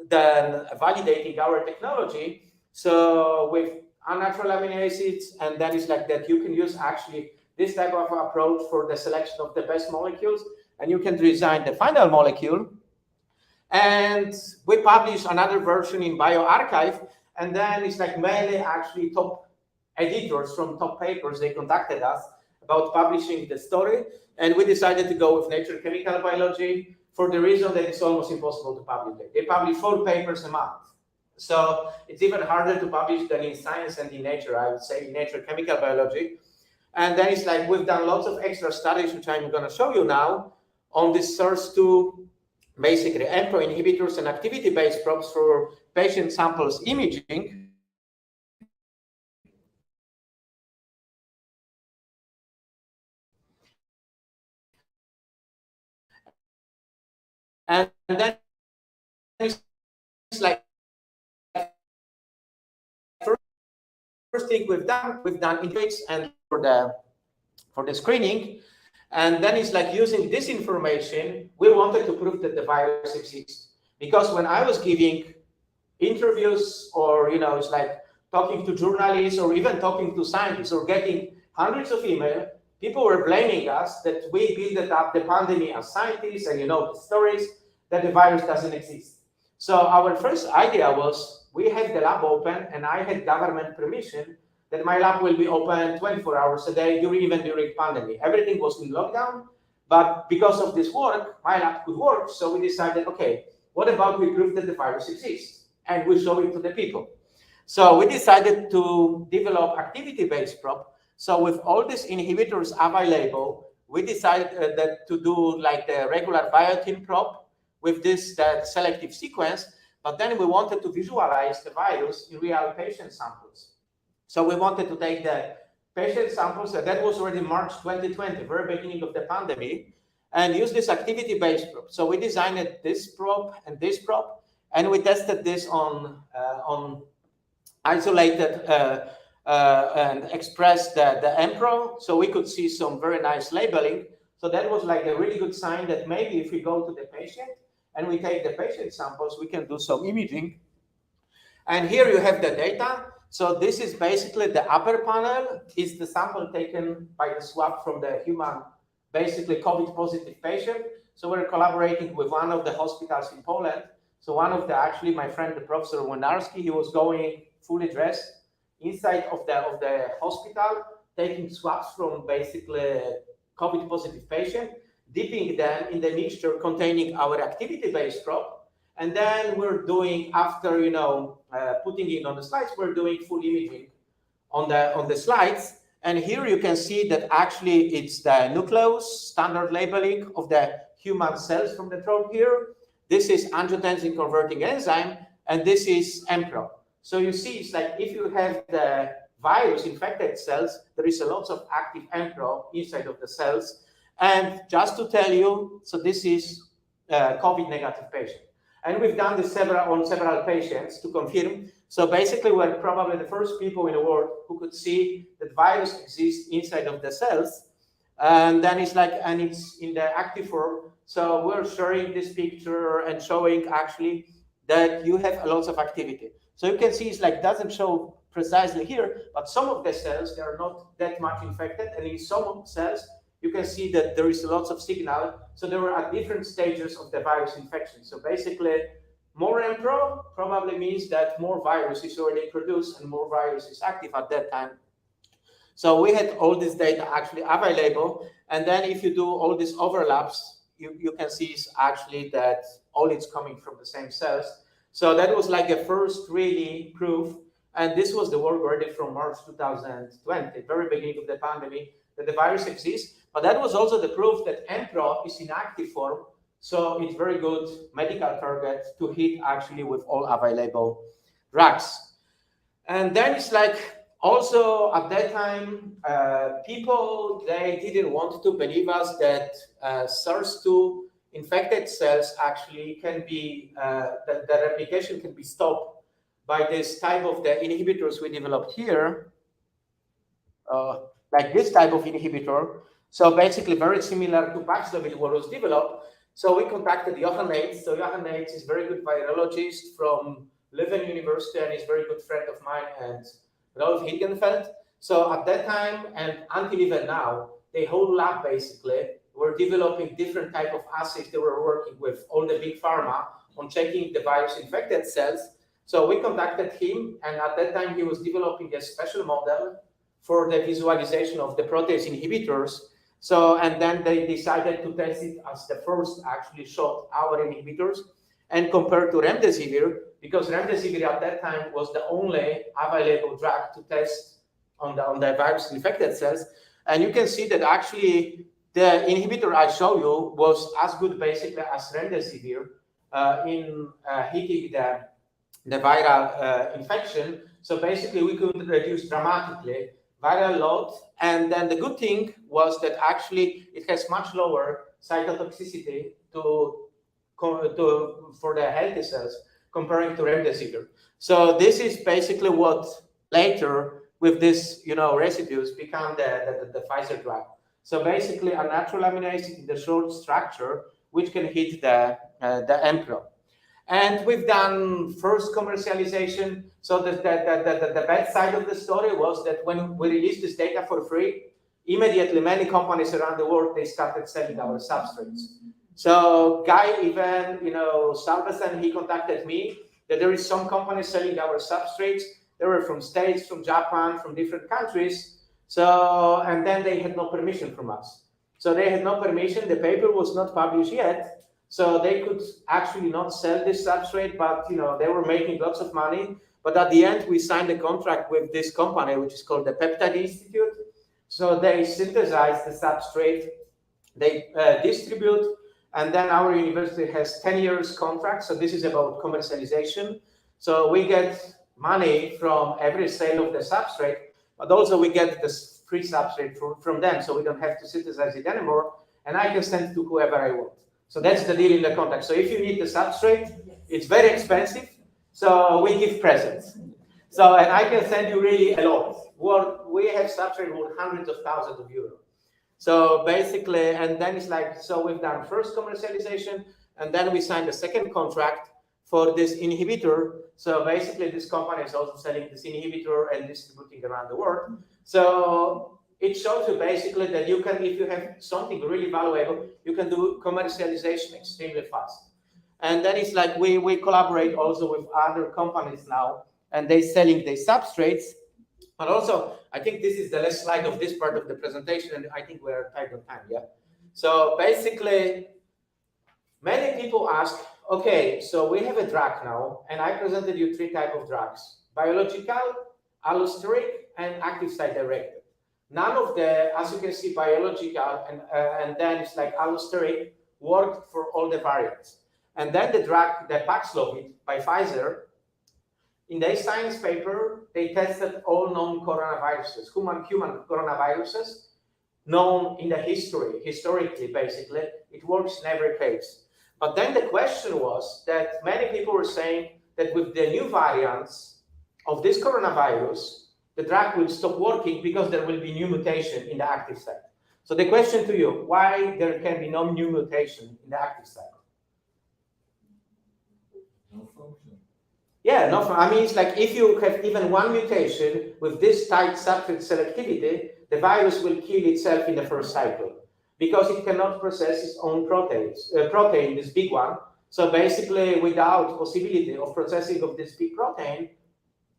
then validating our technology. So with unnatural amino acids, and then it's like that you can use actually this type of approach for the selection of the best molecules, and you can design the final molecule. And we published another version in bioRxiv, and then it's like many actually top editors from top papers, they contacted us about publishing the story, and we decided to go with Nature Chemical Biology for the reason that it's almost impossible to publish it. They publish 4 papers a month. So it's even harder to publish than in Science and in Nature, I would say, in Nature Chemical Biology. And then it's like we've done lots of extra studies, which I'm going to show you now, on this SARS-2, basically AMPRO inhibitors and activity-based probes for patient samples imaging. And then it's like first thing we've done integrates and for the screening, and then it's like using this information, we wanted to prove that the virus exists. Because when I was giving interviews, or it's like talking to journalists or even talking to scientists or getting hundreds of emails, people were blaming us that we built up the pandemic as scientists, and the stories that the virus doesn't exist. So our first idea was, we had the lab open, and I had government permission that my lab will be open 24 hours a day, even during pandemic. Everything was in lockdown, but because of this work, my lab could work. So we decided, okay, what about we prove that the virus exists, and we show it to the people. So we decided to develop activity-based probe. So with all these inhibitors available, we decided that to do like the regular biotin probe with this selective sequence, but then we wanted to visualize the virus in real patient samples. So we wanted to take the patient samples, and that was already March 2020, very beginning of the pandemic, and use this activity-based probe. So we designed this probe, and we tested this on isolated and expressed the AMPRO, so we could see some very nice labeling. So that was like a really good sign that maybe if we go to the patient and we take the patient samples, we can do some imaging. And here you have the data. So this is basically the upper panel, is the sample taken by the swab from the human, basically COVID positive patient. So we're collaborating with one of the hospitals in Poland. So one of actually my friend, the Professor Wynarski, he was going fully dressed inside of the hospital, taking swabs from basically COVID positive patient, dipping them in the mixture containing our activity-based probe. And then we're doing, after putting it on the slides, we're doing full imaging on the slides. And here you can see that actually it's the nucleus standard labeling of the human cells from the probe here. This is angiotensin converting enzyme, and this is AMPRO. So you see, it's like if you have the virus infected cells, there is a lot of active AMPRO inside of the cells. And just to tell you, so this is COVID negative patient. And we've done this on several patients to confirm. So basically, we're probably the first people in the world who could see that virus exists inside of the cells. And then it's like, and it's in the active form. So we're sharing this picture and showing actually that you have a lot of activity. So you can see it's like, doesn't show precisely here, but some of the cells, they are not that much infected. And in some cells, you can see that there is lots of signal. So they were at different stages of the virus infection. So basically, more AMPRO probably means that more virus is already produced and more virus is active at that time. So we had all this data actually available. And then if you do all these overlaps, you can see actually that all it's coming from the same cells. So that was like a first really proof. And this was the work already from March 2020, very beginning of the pandemic, that the virus exists. But that was also the proof that AMPRO is in active form. So it's very good medical target to hit actually with all available drugs. And then it's like also at that time, people, they didn't want to believe us that SARS-2 infected cells actually can be, the replication can be stopped by this type of the inhibitors we developed here, like this type of inhibitor. So basically very similar to Paxlovid, what was developed. So we contacted Johan Nates. So Johan Nates is a very good virologist from Leuven University and is a very good friend of mine and Rolf Hilgenfeld. So at that time and until even now, the whole lab basically were developing different type of assays. They were working with all the big pharma on checking the virus infected cells. So we contacted him, and at that time he was developing a special model for the visualization of the protease inhibitors. So, and then they decided to test it as the first actually shot our inhibitors and compared to remdesivir, because remdesivir at that time was the only available drug to test on the virus infected cells. And you can see that actually the inhibitor I show you was as good basically as remdesivir in hitting the viral infection. So basically we could reduce dramatically viral load. And then the good thing was that actually it has much lower cytotoxicity for the healthy cells comparing to remdesivir. So this is basically what later with this, residues become the Pfizer drug. So basically a natural amino acid in the short structure which can hit the embryo. And we've done first commercialization. So the bad side of the story was that when we released this data for free, immediately many companies around the world, they started selling our substrates. So Guy even, Salveson, he contacted me that there is some companies selling our substrates. They were from States, from Japan, from different countries. So, and then they had no permission from us. So they had no permission, the paper was not published yet. So they could actually not sell this substrate, but they were making lots of money. But at the end, we signed a contract with this company, which is called the Peptide Institute. So they synthesize the substrate, they distribute, and then our university has 10 years contract. So this is about commercialization. So we get money from every sale of the substrate, but also we get this free substrate from them. So we don't have to synthesize it anymore. And I can send it to whoever I want. So that's the deal in the contract. So if you need the substrate, it's very expensive. So we give presents. So, and I can send you really a lot. We have substrate worth hundreds of thousands of euros. So basically, and then it's like, so we've done first commercialization, and then we signed a second contract for this inhibitor. So basically, this company is also selling this inhibitor and distributing around the world. So it shows you basically that you can, if you have something really valuable, you can do commercialization extremely fast. And then it's like we collaborate also with other companies now, and they selling their substrates. But also, I think this is the last slide of this part of the presentation, and I think we're tight on time, yeah? So basically, many people ask, okay, so we have a drug now, and I presented you 3 types of drugs: biological, allosteric, and active site directed. None of the, as you can see, biological and then it's like allosteric worked for all the variants. And then the drug, the Paxlovid by Pfizer, in their science paper, they tested all known coronaviruses, human coronaviruses, known in the historically, basically. It works in every case. But then the question was that many people were saying that with the new variants of this coronavirus, the drug will stop working because there will be new mutation in the active site. So the question to you, why there can be no new mutation in the active site? No function. Yeah, I mean, it's like if you have even one mutation with this tight substrate selectivity, the virus will kill itself in the first cycle because it cannot process its own protein, this big one. So basically, without possibility of processing of this big protein,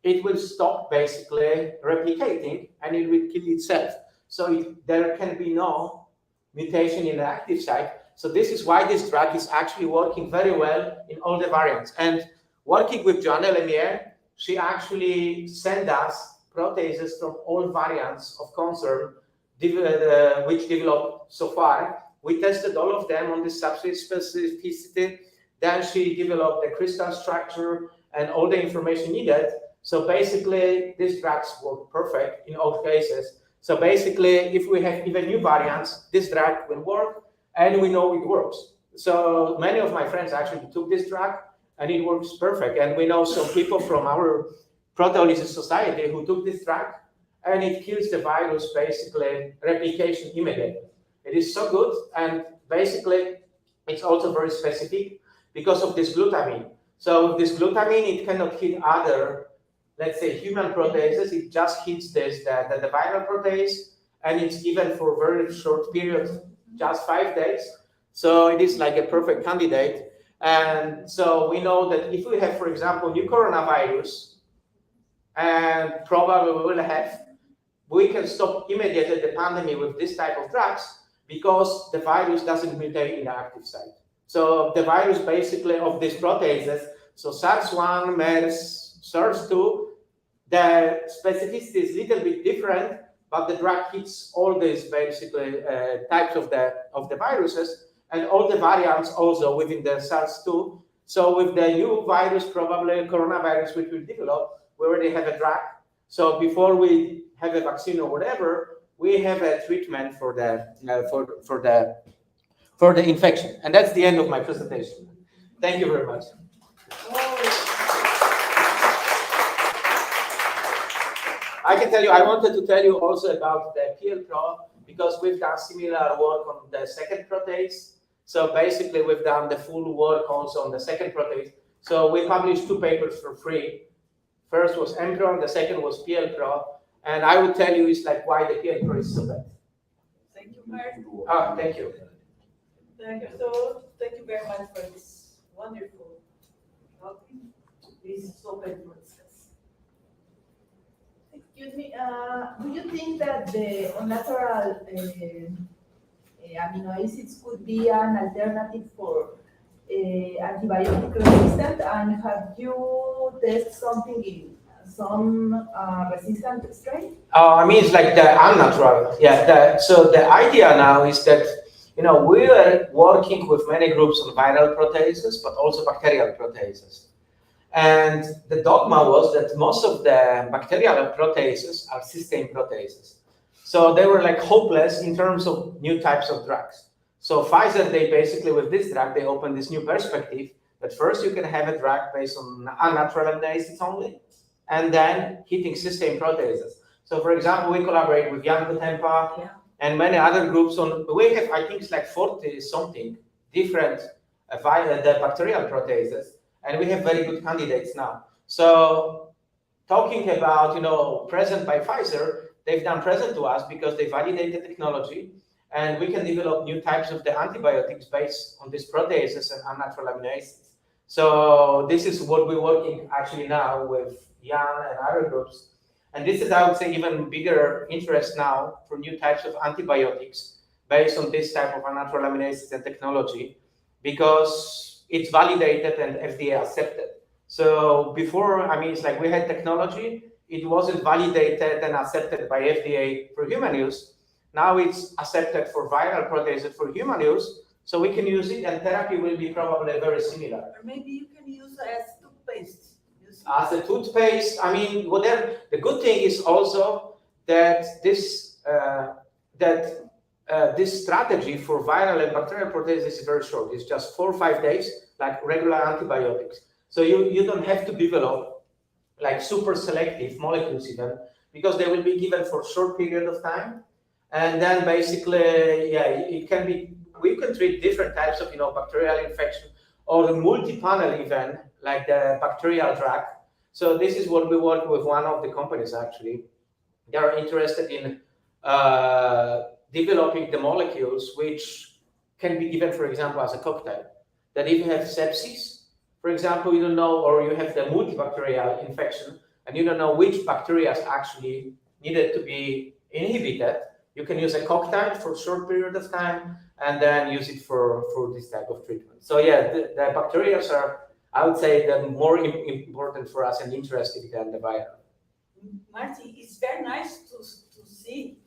it will stop basically replicating and it will kill itself. So there can be no mutation in the active site. So this is why this drug is actually working very well in all the variants. And working with Joanne Lemieux, she actually sent us proteases from all variants of concern which developed so far. We tested all of them on the substrate specificity. Then she developed the crystal structure and all the information needed. So basically, these drugs work perfect in all cases. So basically, if we have even new variants, this drug will work, and we know it works. So many of my friends actually took this drug, and it works perfect. And we know some people from our proteolysis society who took this drug, and it kills the virus, basically, replication immediately. It is so good, and basically, it's also very specific because of this glutamine. So with this glutamine, it cannot hit other, let's say, human proteases. It just hits this, the viral protease, and it's given for a very short period, just 5 days. So it is like a perfect candidate. And so we know that if we have, for example, new coronavirus, and probably we will have, we can stop immediately the pandemic with this type of drugs because the virus doesn't mutate in the active site. So the virus basically of these proteases, so SARS-1, MERS, SARS-2, the specificity is a little bit different, but the drug hits all these basically types of the viruses and all the variants also within the SARS-2. So with the new virus, probably coronavirus, which we develop, we already have a drug. So before we have a vaccine or whatever, we have a treatment for the infection. And that's the end of my presentation. Thank you very much. I can tell you, I wanted to tell you also about the PL-Pro, because we've done similar work on the second protease. So basically, we've done the full work also on the second protease. So we published 2 papers for free. First was M-Pro, and the second was PL-Pro. And I would tell you, it's like why the PL-Pro is so bad. Thank you, Martin. Oh, thank you. Thank you. So thank you very much for this wonderful topic. This is open for discussion. Excuse me, do you think that the unnatural amino acids could be an alternative for antibiotic resistant? And have you tested something in some resistant strain? I mean, it's like the unnatural. Yeah. So the idea now is that, we are working with many groups on viral proteases, but also bacterial proteases. And the dogma was that most of the bacterial proteases are cysteine proteases. So they were like hopeless in terms of new types of drugs. So Pfizer, they basically, with this drug, they opened this new perspective that first you can have a drug based on unnatural amino acids only, and then hitting cysteine proteases. So for example, we collaborate with Jan Potempa and many other groups we have, I think it's like 40 something different the bacterial proteases, and we have very good candidates now. So talking about, present by Pfizer, they've done present to us because they validate the technology, and we can develop new types of the antibiotics based on these proteases and unnatural amino acids. So this is what we're working actually now with Jan and other groups. And this is, I would say, even bigger interest now for new types of antibiotics based on this type of unnatural amino acids and technology, because it's validated and FDA accepted. So before, it's like we had technology, it wasn't validated and accepted by FDA for human use. Now it's accepted for viral proteases for human use, so we can use it, and therapy will be probably very similar. Or maybe you can use it as toothpaste. As a toothpaste, whatever. The good thing is also that this this strategy for viral and bacterial proteases is very short. It's just 4 or 5 days, like regular antibiotics. So you don't have to develop like super selective molecules even, because they will be given for a short period of time. And then basically, it can be, we can treat different types of, bacterial infection or the multi-panel event, like the bacterial drug. So this is what we work with one of the companies actually. They are interested in developing the molecules which can be given, for example, as a cocktail. That if you have sepsis, for example, you don't know, or you have the multibacterial infection, and you don't know which bacteria actually needed to be inhibited, you can use a cocktail for a short period of time and then use it for this type of treatment. So the bacteria are, I would say, the more important for us and interesting than the viral. Martin, it's very nice to see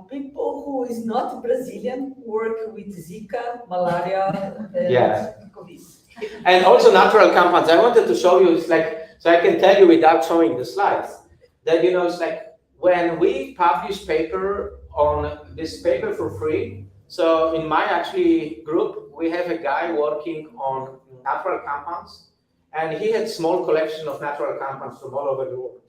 people who is not Brazilian work with Zika, malaria, COVID. And also natural compounds. I wanted to show you, it's like, so I can tell you without showing the slides, that, it's like when we publish paper on this paper for free. So in my actually group, we have a guy working on natural compounds, and he had small collection of natural compounds from all over the world.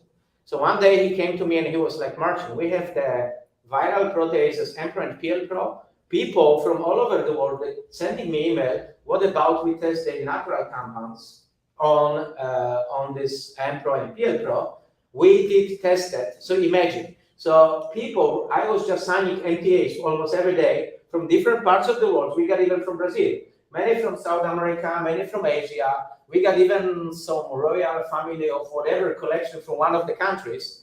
So one day he came to me and he was like, Marcin, we have the viral proteases, M-Pro and PL-Pro. People from all over the world sending me email, what about we test the natural compounds on this M-Pro and PL-Pro? We did test that. So imagine. So people, I was just signing NDAs almost every day from different parts of the world. We got even from Brazil, many from South America, many from Asia. We got even some royal family of whatever collection from one of the countries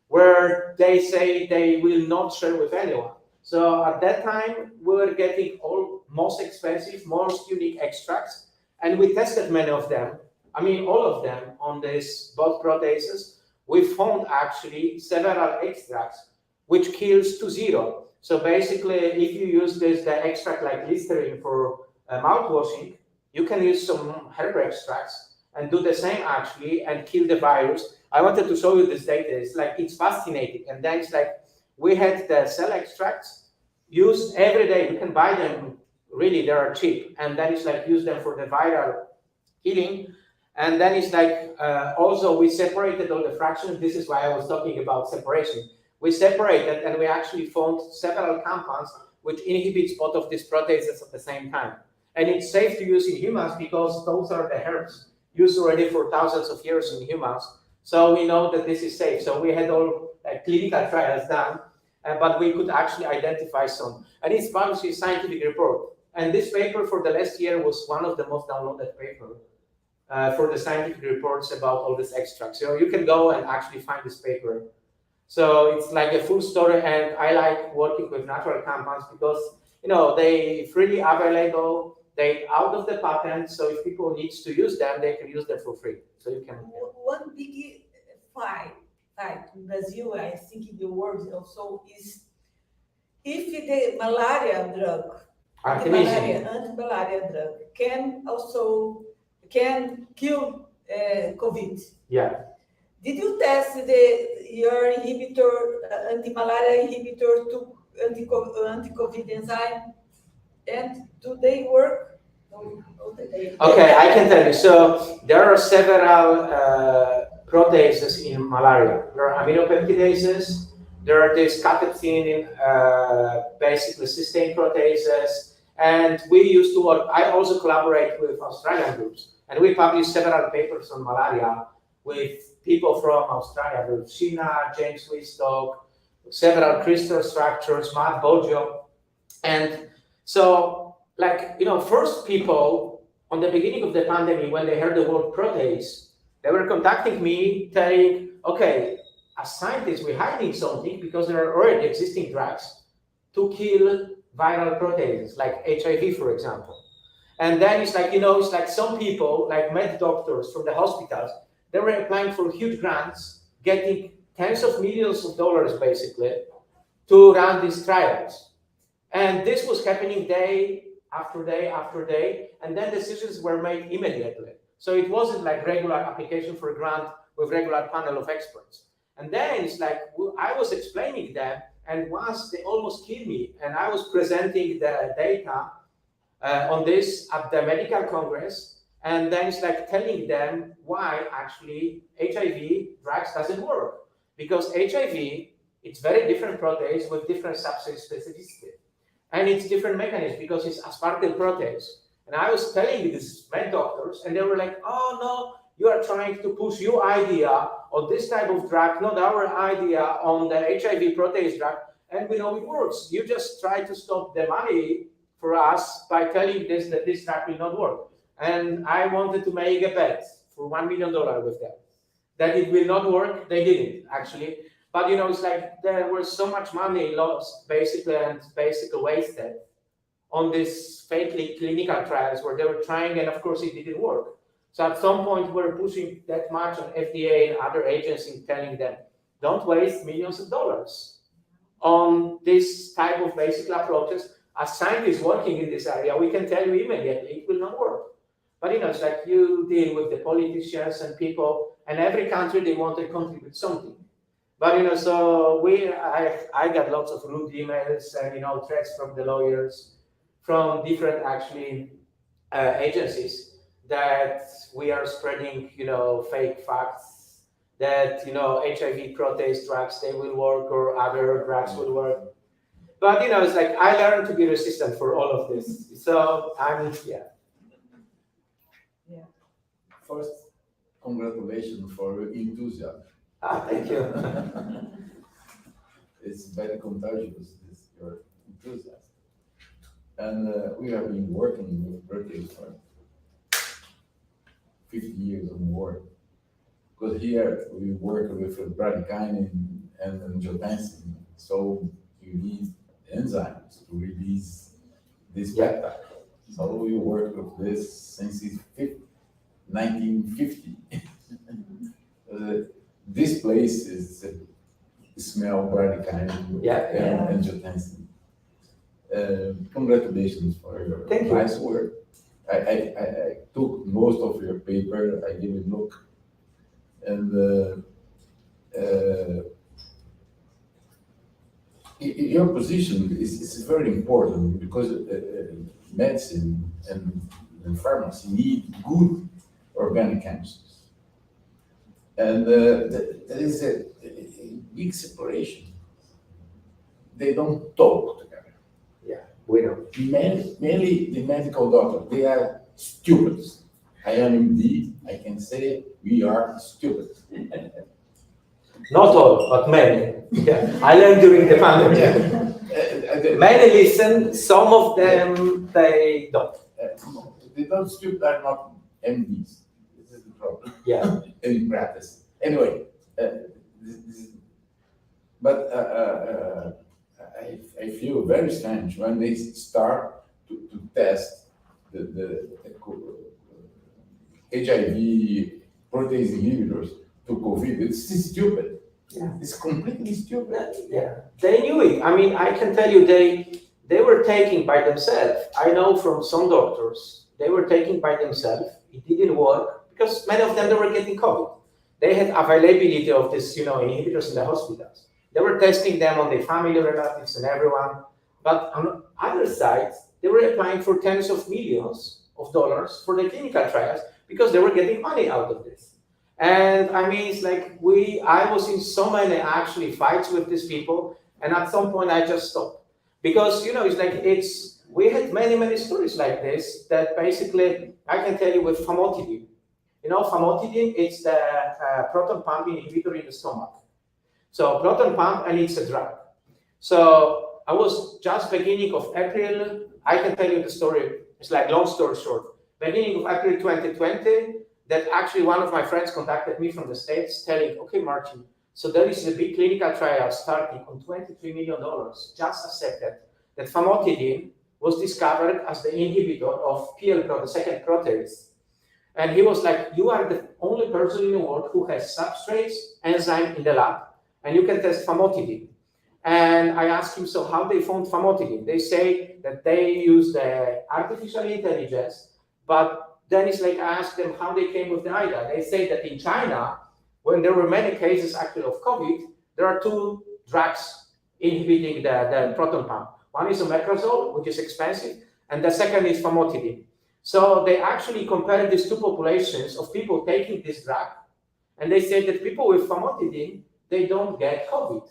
where they say they will not share with anyone. So at that time, we were getting all most expensive, most unique extracts, and we tested many of them. All of them on these both proteases. We found actually several extracts which kills to zero. So basically, if you use the extract like Listerine for mouthwashing, you can use some herb extracts and do the same actually and kill the virus. I wanted to show you this data. It's fascinating. And then it's like we had the cell extracts used every day. You can buy them. Really, they are cheap. And then it's like use them for the viral killing. And then it's like also we separated all the fractions. This is why I was talking about separation. We separated and we actually found several compounds which inhibits both of these proteases at the same time. And it's safe to use in humans because those are the herbs used already for thousands of years in humans. So we know that this is safe. So we had all clinical trials done, but we could actually identify some. And it's published in scientific report. And this paper for the last year was one of the most downloaded papers for the scientific reports about all this extracts. So you can go and actually find this paper. So it's like a full story, and I like working with natural compounds because they freely available, they out of the patent. So if people need to use them, they can use them for free. So you can. One big fight in Brazil, I think in the world also, is if the malaria drug, anti-malaria drug, can kill COVID. Yeah. Did you test your inhibitor, anti-malaria inhibitor to anti-COVID enzyme? And do they work? Okay, I can tell you. So there are several proteases in malaria. There are aminopeptidases. There are these catecholamine, basically cysteine proteases. And we used to work. I also collaborate with Australian groups, and we published several papers on malaria with people from Australia, with Sheena, James Wistock, several crystal structures, Matt Boggio. And so, first people on the beginning of the pandemic, when they heard the word protease, they were contacting me telling, okay, as scientists, we're hiding something because there are already existing drugs to kill viral proteases, like HIV, for example. And then it's like some people, like med doctors from the hospitals, they were applying for huge grants, getting tens of millions of dollars, basically, to run these trials. And this was happening day after day after day, and then decisions were made immediately. So it wasn't like regular application for a grant with regular panel of experts. And then it's like, I was explaining them, and once they almost killed me, and I was presenting the data on this at the medical congress, and then it's like telling them why actually HIV drugs doesn't work. Because HIV, it's very different protease with different substrate specificity. And it's different mechanism because it's aspartyl protease. And I was telling these med doctors, and they were like, oh no, you are trying to push your idea on this type of drug, not our idea on the HIV protease drug. And we know it works. You just try to stop the money for us by telling this that this drug will not work. And I wanted to make a bet for $1 million with them that it will not work. They didn't actually. But it's like there was so much money lost basically and basically wasted on these fake clinical trials where they were trying, and of course it didn't work. So at some point we're pushing that much on FDA and other agencies, telling them, don't waste millions of dollars on this type of basic approaches. As scientists working in this area, we can tell you immediately it will not work. But it's like you deal with the politicians and people, and every country they want to contribute something. But so I got lots of rude emails and threats from the lawyers, from different actually agencies that we are spreading fake facts, that HIV protease drugs they will work or other drugs will work. But it's like I learned to be resistant for all of this. So yeah. First, congratulations for your enthusiasm. Thank you. It's very contagious, your enthusiasm. And we have been working with protease for 50 years or more. Because here we work with bradykinin and angiotensin, so you need enzymes to release this peptide. So we work with this since 1950. This place is smell bradykinin Yeah. and angiotensin. Congratulations for your Thank you. nice work. I took most of your paper, I gave it a look, and your position is very important because medicine and pharmacy need good organic chemistries. And there is a big separation. They don't talk together. We know. Mainly the medical doctor, they are stupid. I am MD, I can say we are stupid. Not all, but many. Yeah. I learned during the pandemic. Many listen, some of them, they don't. They don't stupid are not MDs. This is the problem. Yeah. In practice. Anyway, but I feel very strange when they start to test the HIV protease inhibitors to COVID. It's stupid. Yeah. It's completely stupid. Yeah, they knew it. I mean, I can tell you they were taking by themselves. I know from some doctors, they were taking by themselves. It didn't work because many of them, they were getting COVID. They had availability of this, inhibitors in the hospitals. They were testing them on their family relatives and everyone. But on the other side, they were applying for tens of millions of dollars for the clinical trials because they were getting money out of this. And I mean, it's like I was in so many actually fights with these people. And at some point I just stopped because, it's like, we had many stories like this that basically I can tell you with famotidine. Famotidine, it's the proton pump inhibitor in the stomach. So proton pump, and it's a drug. So I was just beginning of April, I can tell you the story, it's like long story short. Beginning of April 2020, that actually one of my friends contacted me from the States telling, okay, Marcin, so there is a big clinical trial starting on $23 million, just accepted, that famotidine was discovered as the inhibitor of pela, the second protease. And he was like, you are the only person in the world who has substrates, enzyme in the lab, and you can test famotidine. And I asked him, so how they found famotidine? They say that they use the artificial intelligence, but then it's like I asked them how they came with the idea. They say that in China, when there were many cases actually of COVID, there are two drugs inhibiting the proton pump. One is omeprazole, which is expensive, and the second is famotidine. So they actually compared these two populations of people taking this drug, and they say that people with famotidine, they don't get COVID.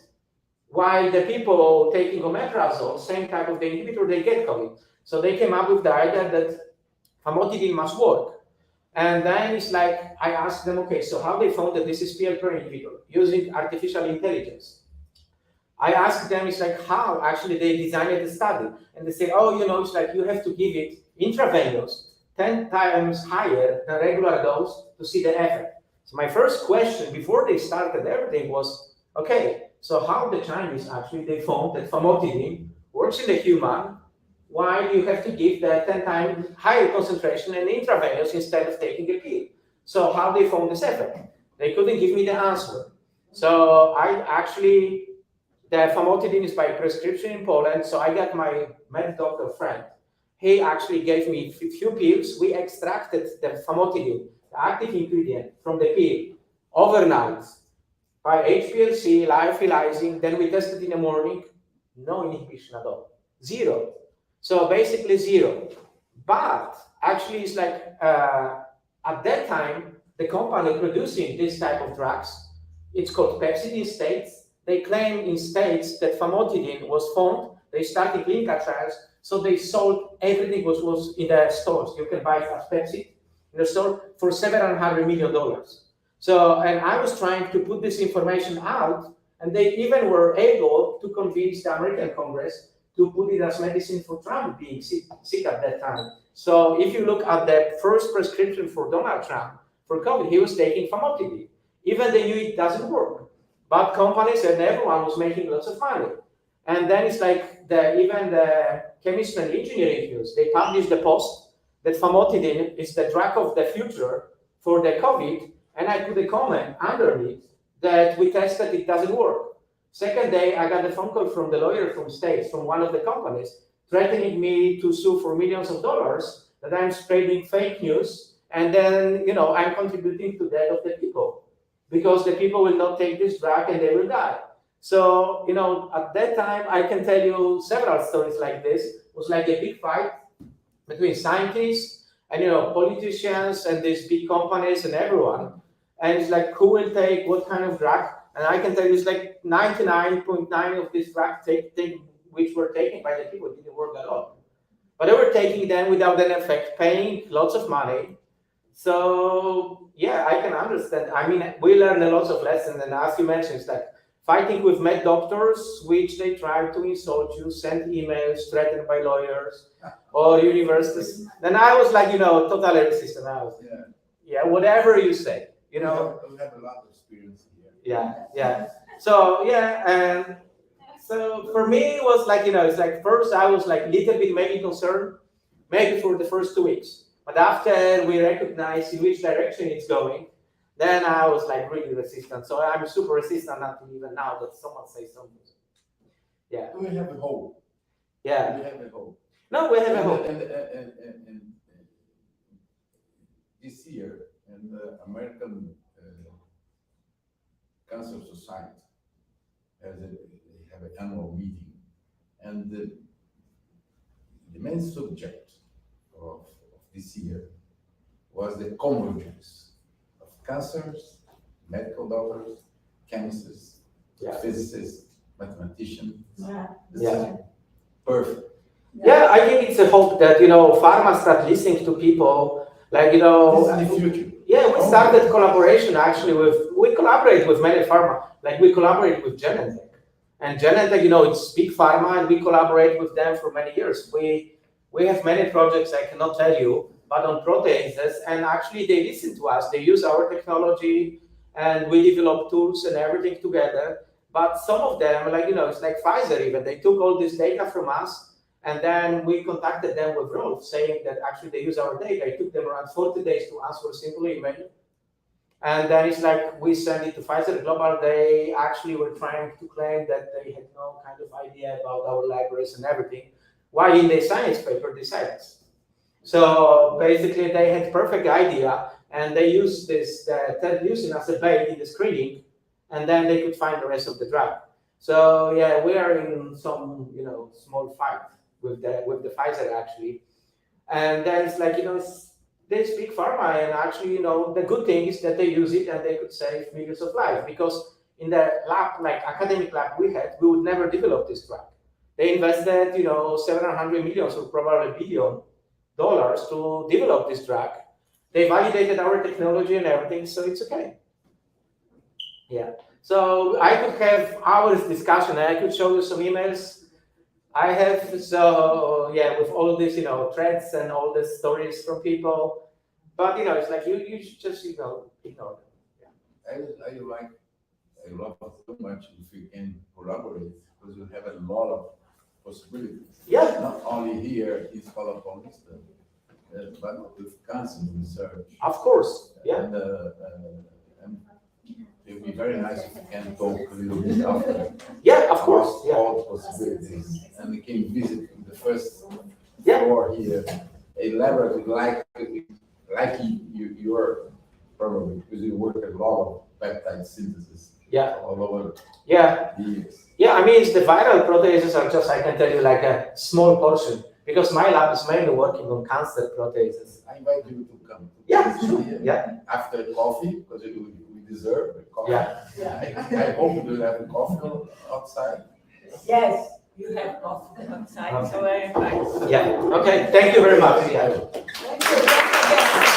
While the people taking omeprazole, same type of the inhibitor, they get COVID. So they came up with the idea that famotidine must work. And then it's like, I asked them, okay, so how they found that this is PL inhibitor using artificial intelligence? I asked them, it's like, how actually they designed the study? And they say, it's like you have to give it intravenous 10 times higher than regular dose to see the effect. So my first question before they started everything was, okay, so how the Chinese actually, they found that famotidine works in the human while you have to give the 10 times higher concentration and intravenous instead of taking a pill. So how they found this effect? They couldn't give me the answer. So the famotidine is by prescription in Poland. So I got my med doctor friend. He actually gave me a few pills. We extracted the famotidine, the active ingredient, from the pill overnight by HPLC, lyophilizing. Then we tested in the morning, no inhibition at all, zero. So basically zero. But actually it's like, at that time, the company producing this type of drugs, it's called Pepsi in States. They claim in States that famotidine was found. They started clinical trials. So they sold everything was in the stores. You can buy it as Pepsi in the store for $700 million. So, and I was trying to put this information out, and they even were able to convince the American Congress to put it as medicine for Trump being sick at that time. So if you look at the first prescription for Donald Trump for COVID, he was taking famotidine. Even they knew it doesn't work. But companies and everyone was making lots of money. And then it's like even the chemistry and engineering use, they published the post that famotidine is the drug of the future for the COVID. And I put a comment underneath that we tested it doesn't work. Second day, I got a phone call from the lawyer from States, from one of the companies, threatening me to sue for millions of dollars that I'm spreading fake news, and then, you know, I'm contributing to the death of the people because the people will not take this drug and they will die. So, you know, at that time, I can tell you several stories like this. It was like a big fight between scientists and, you know, politicians and these big companies and everyone. And it's like, who will take what kind of drug? And I can tell you, it's like 99.9 of these drugs which were taken by the people didn't work at all. But they were taking them without an effect, paying lots of money. So, yeah, I can understand. I mean, we learned a lot of lessons. And as you mentioned, it's like fighting with med doctors, which they try to insult you, send emails, threatened by lawyers or universities. Then I was like, you know, totally resistant. I was, yeah, whatever you say, you know. We have a lot of experience here. Yeah. So, yeah, and so for me, it was like, you know, it's like first I was like a little bit maybe concerned, maybe for the first 2 weeks. But after we recognized in which direction it's going, then I was like really resistant. So I'm super resistant until even now that someone says something. Yeah. We have a hope. Yeah. We have a hope. No, we have a hope. And this year, in the American Cancer Society, they have an annual meeting, and the main subject of this year was the convergence of cancers, medical doctors, chemists, physicists, mathematicians. This is perfect. Yeah, I think it's a hope that, you know, pharma start listening to people, like, you know. This is the future. Yeah, we started collaboration actually we collaborate with many pharma, like we collaborate with Genentech. And Genentech, you know, it's big pharma and we collaborate with them for many years. We have many projects I cannot tell you, but on proteases, and actually they listen to us. They use our technology and we develop tools and everything together. But some of them, like, you know, it's like Pfizer even, they took all this data from us and then we contacted them with Rolf saying that actually they use our data. It took them around 40 days to answer a simple email. And then it's like we sent it to Pfizer Global. They actually were trying to claim that they had no kind of idea about our libraries and everything. Why in the science paper they said it. So basically they had perfect idea and they used this using as a bait in the screening, and then they could find the rest of the drug. So yeah, we are in some, you know, small fight with the Pfizer actually. And then it's like, you know, they speak pharma, and actually, you know, the good thing is that they use it and they could save millions of lives, because in the lab, like academic lab we had, we would never develop this drug. They invested, you know, 700 million or probably $1 billion to develop this drug. They validated our technology and everything, so it's okay. Yeah. So I could have hours discussion, and I could show you some emails I have. So yeah, with all this, you know, threads and all the stories from people. But you know, it's like you should just, you know, ignore them. Yeah. I love so much if we can collaborate, because we have a lot of possibilities. Yeah. Not only here in Palestras, but with cancer research. Of course. Yeah. And it would be very nice if we can talk a little bit after. Yeah, of course. Yeah. All the possibilities, and we can visit the first floor here, a laboratory like you are probably, because you work a lot of peptide synthesis. Yeah. All over. Yeah. The years. Yeah, I mean, the viral proteases are just, I can tell you, like a small portion, because my lab is mainly working on cancer proteases. I invite you to come. Yeah, sure. Here Yeah. After coffee, because we deserve a coffee. Yeah. I hope you will have a coffee outside. Yes, you have coffee outside, so I invite you. Yeah. Okay. Thank you very much. Yeah. Thank you.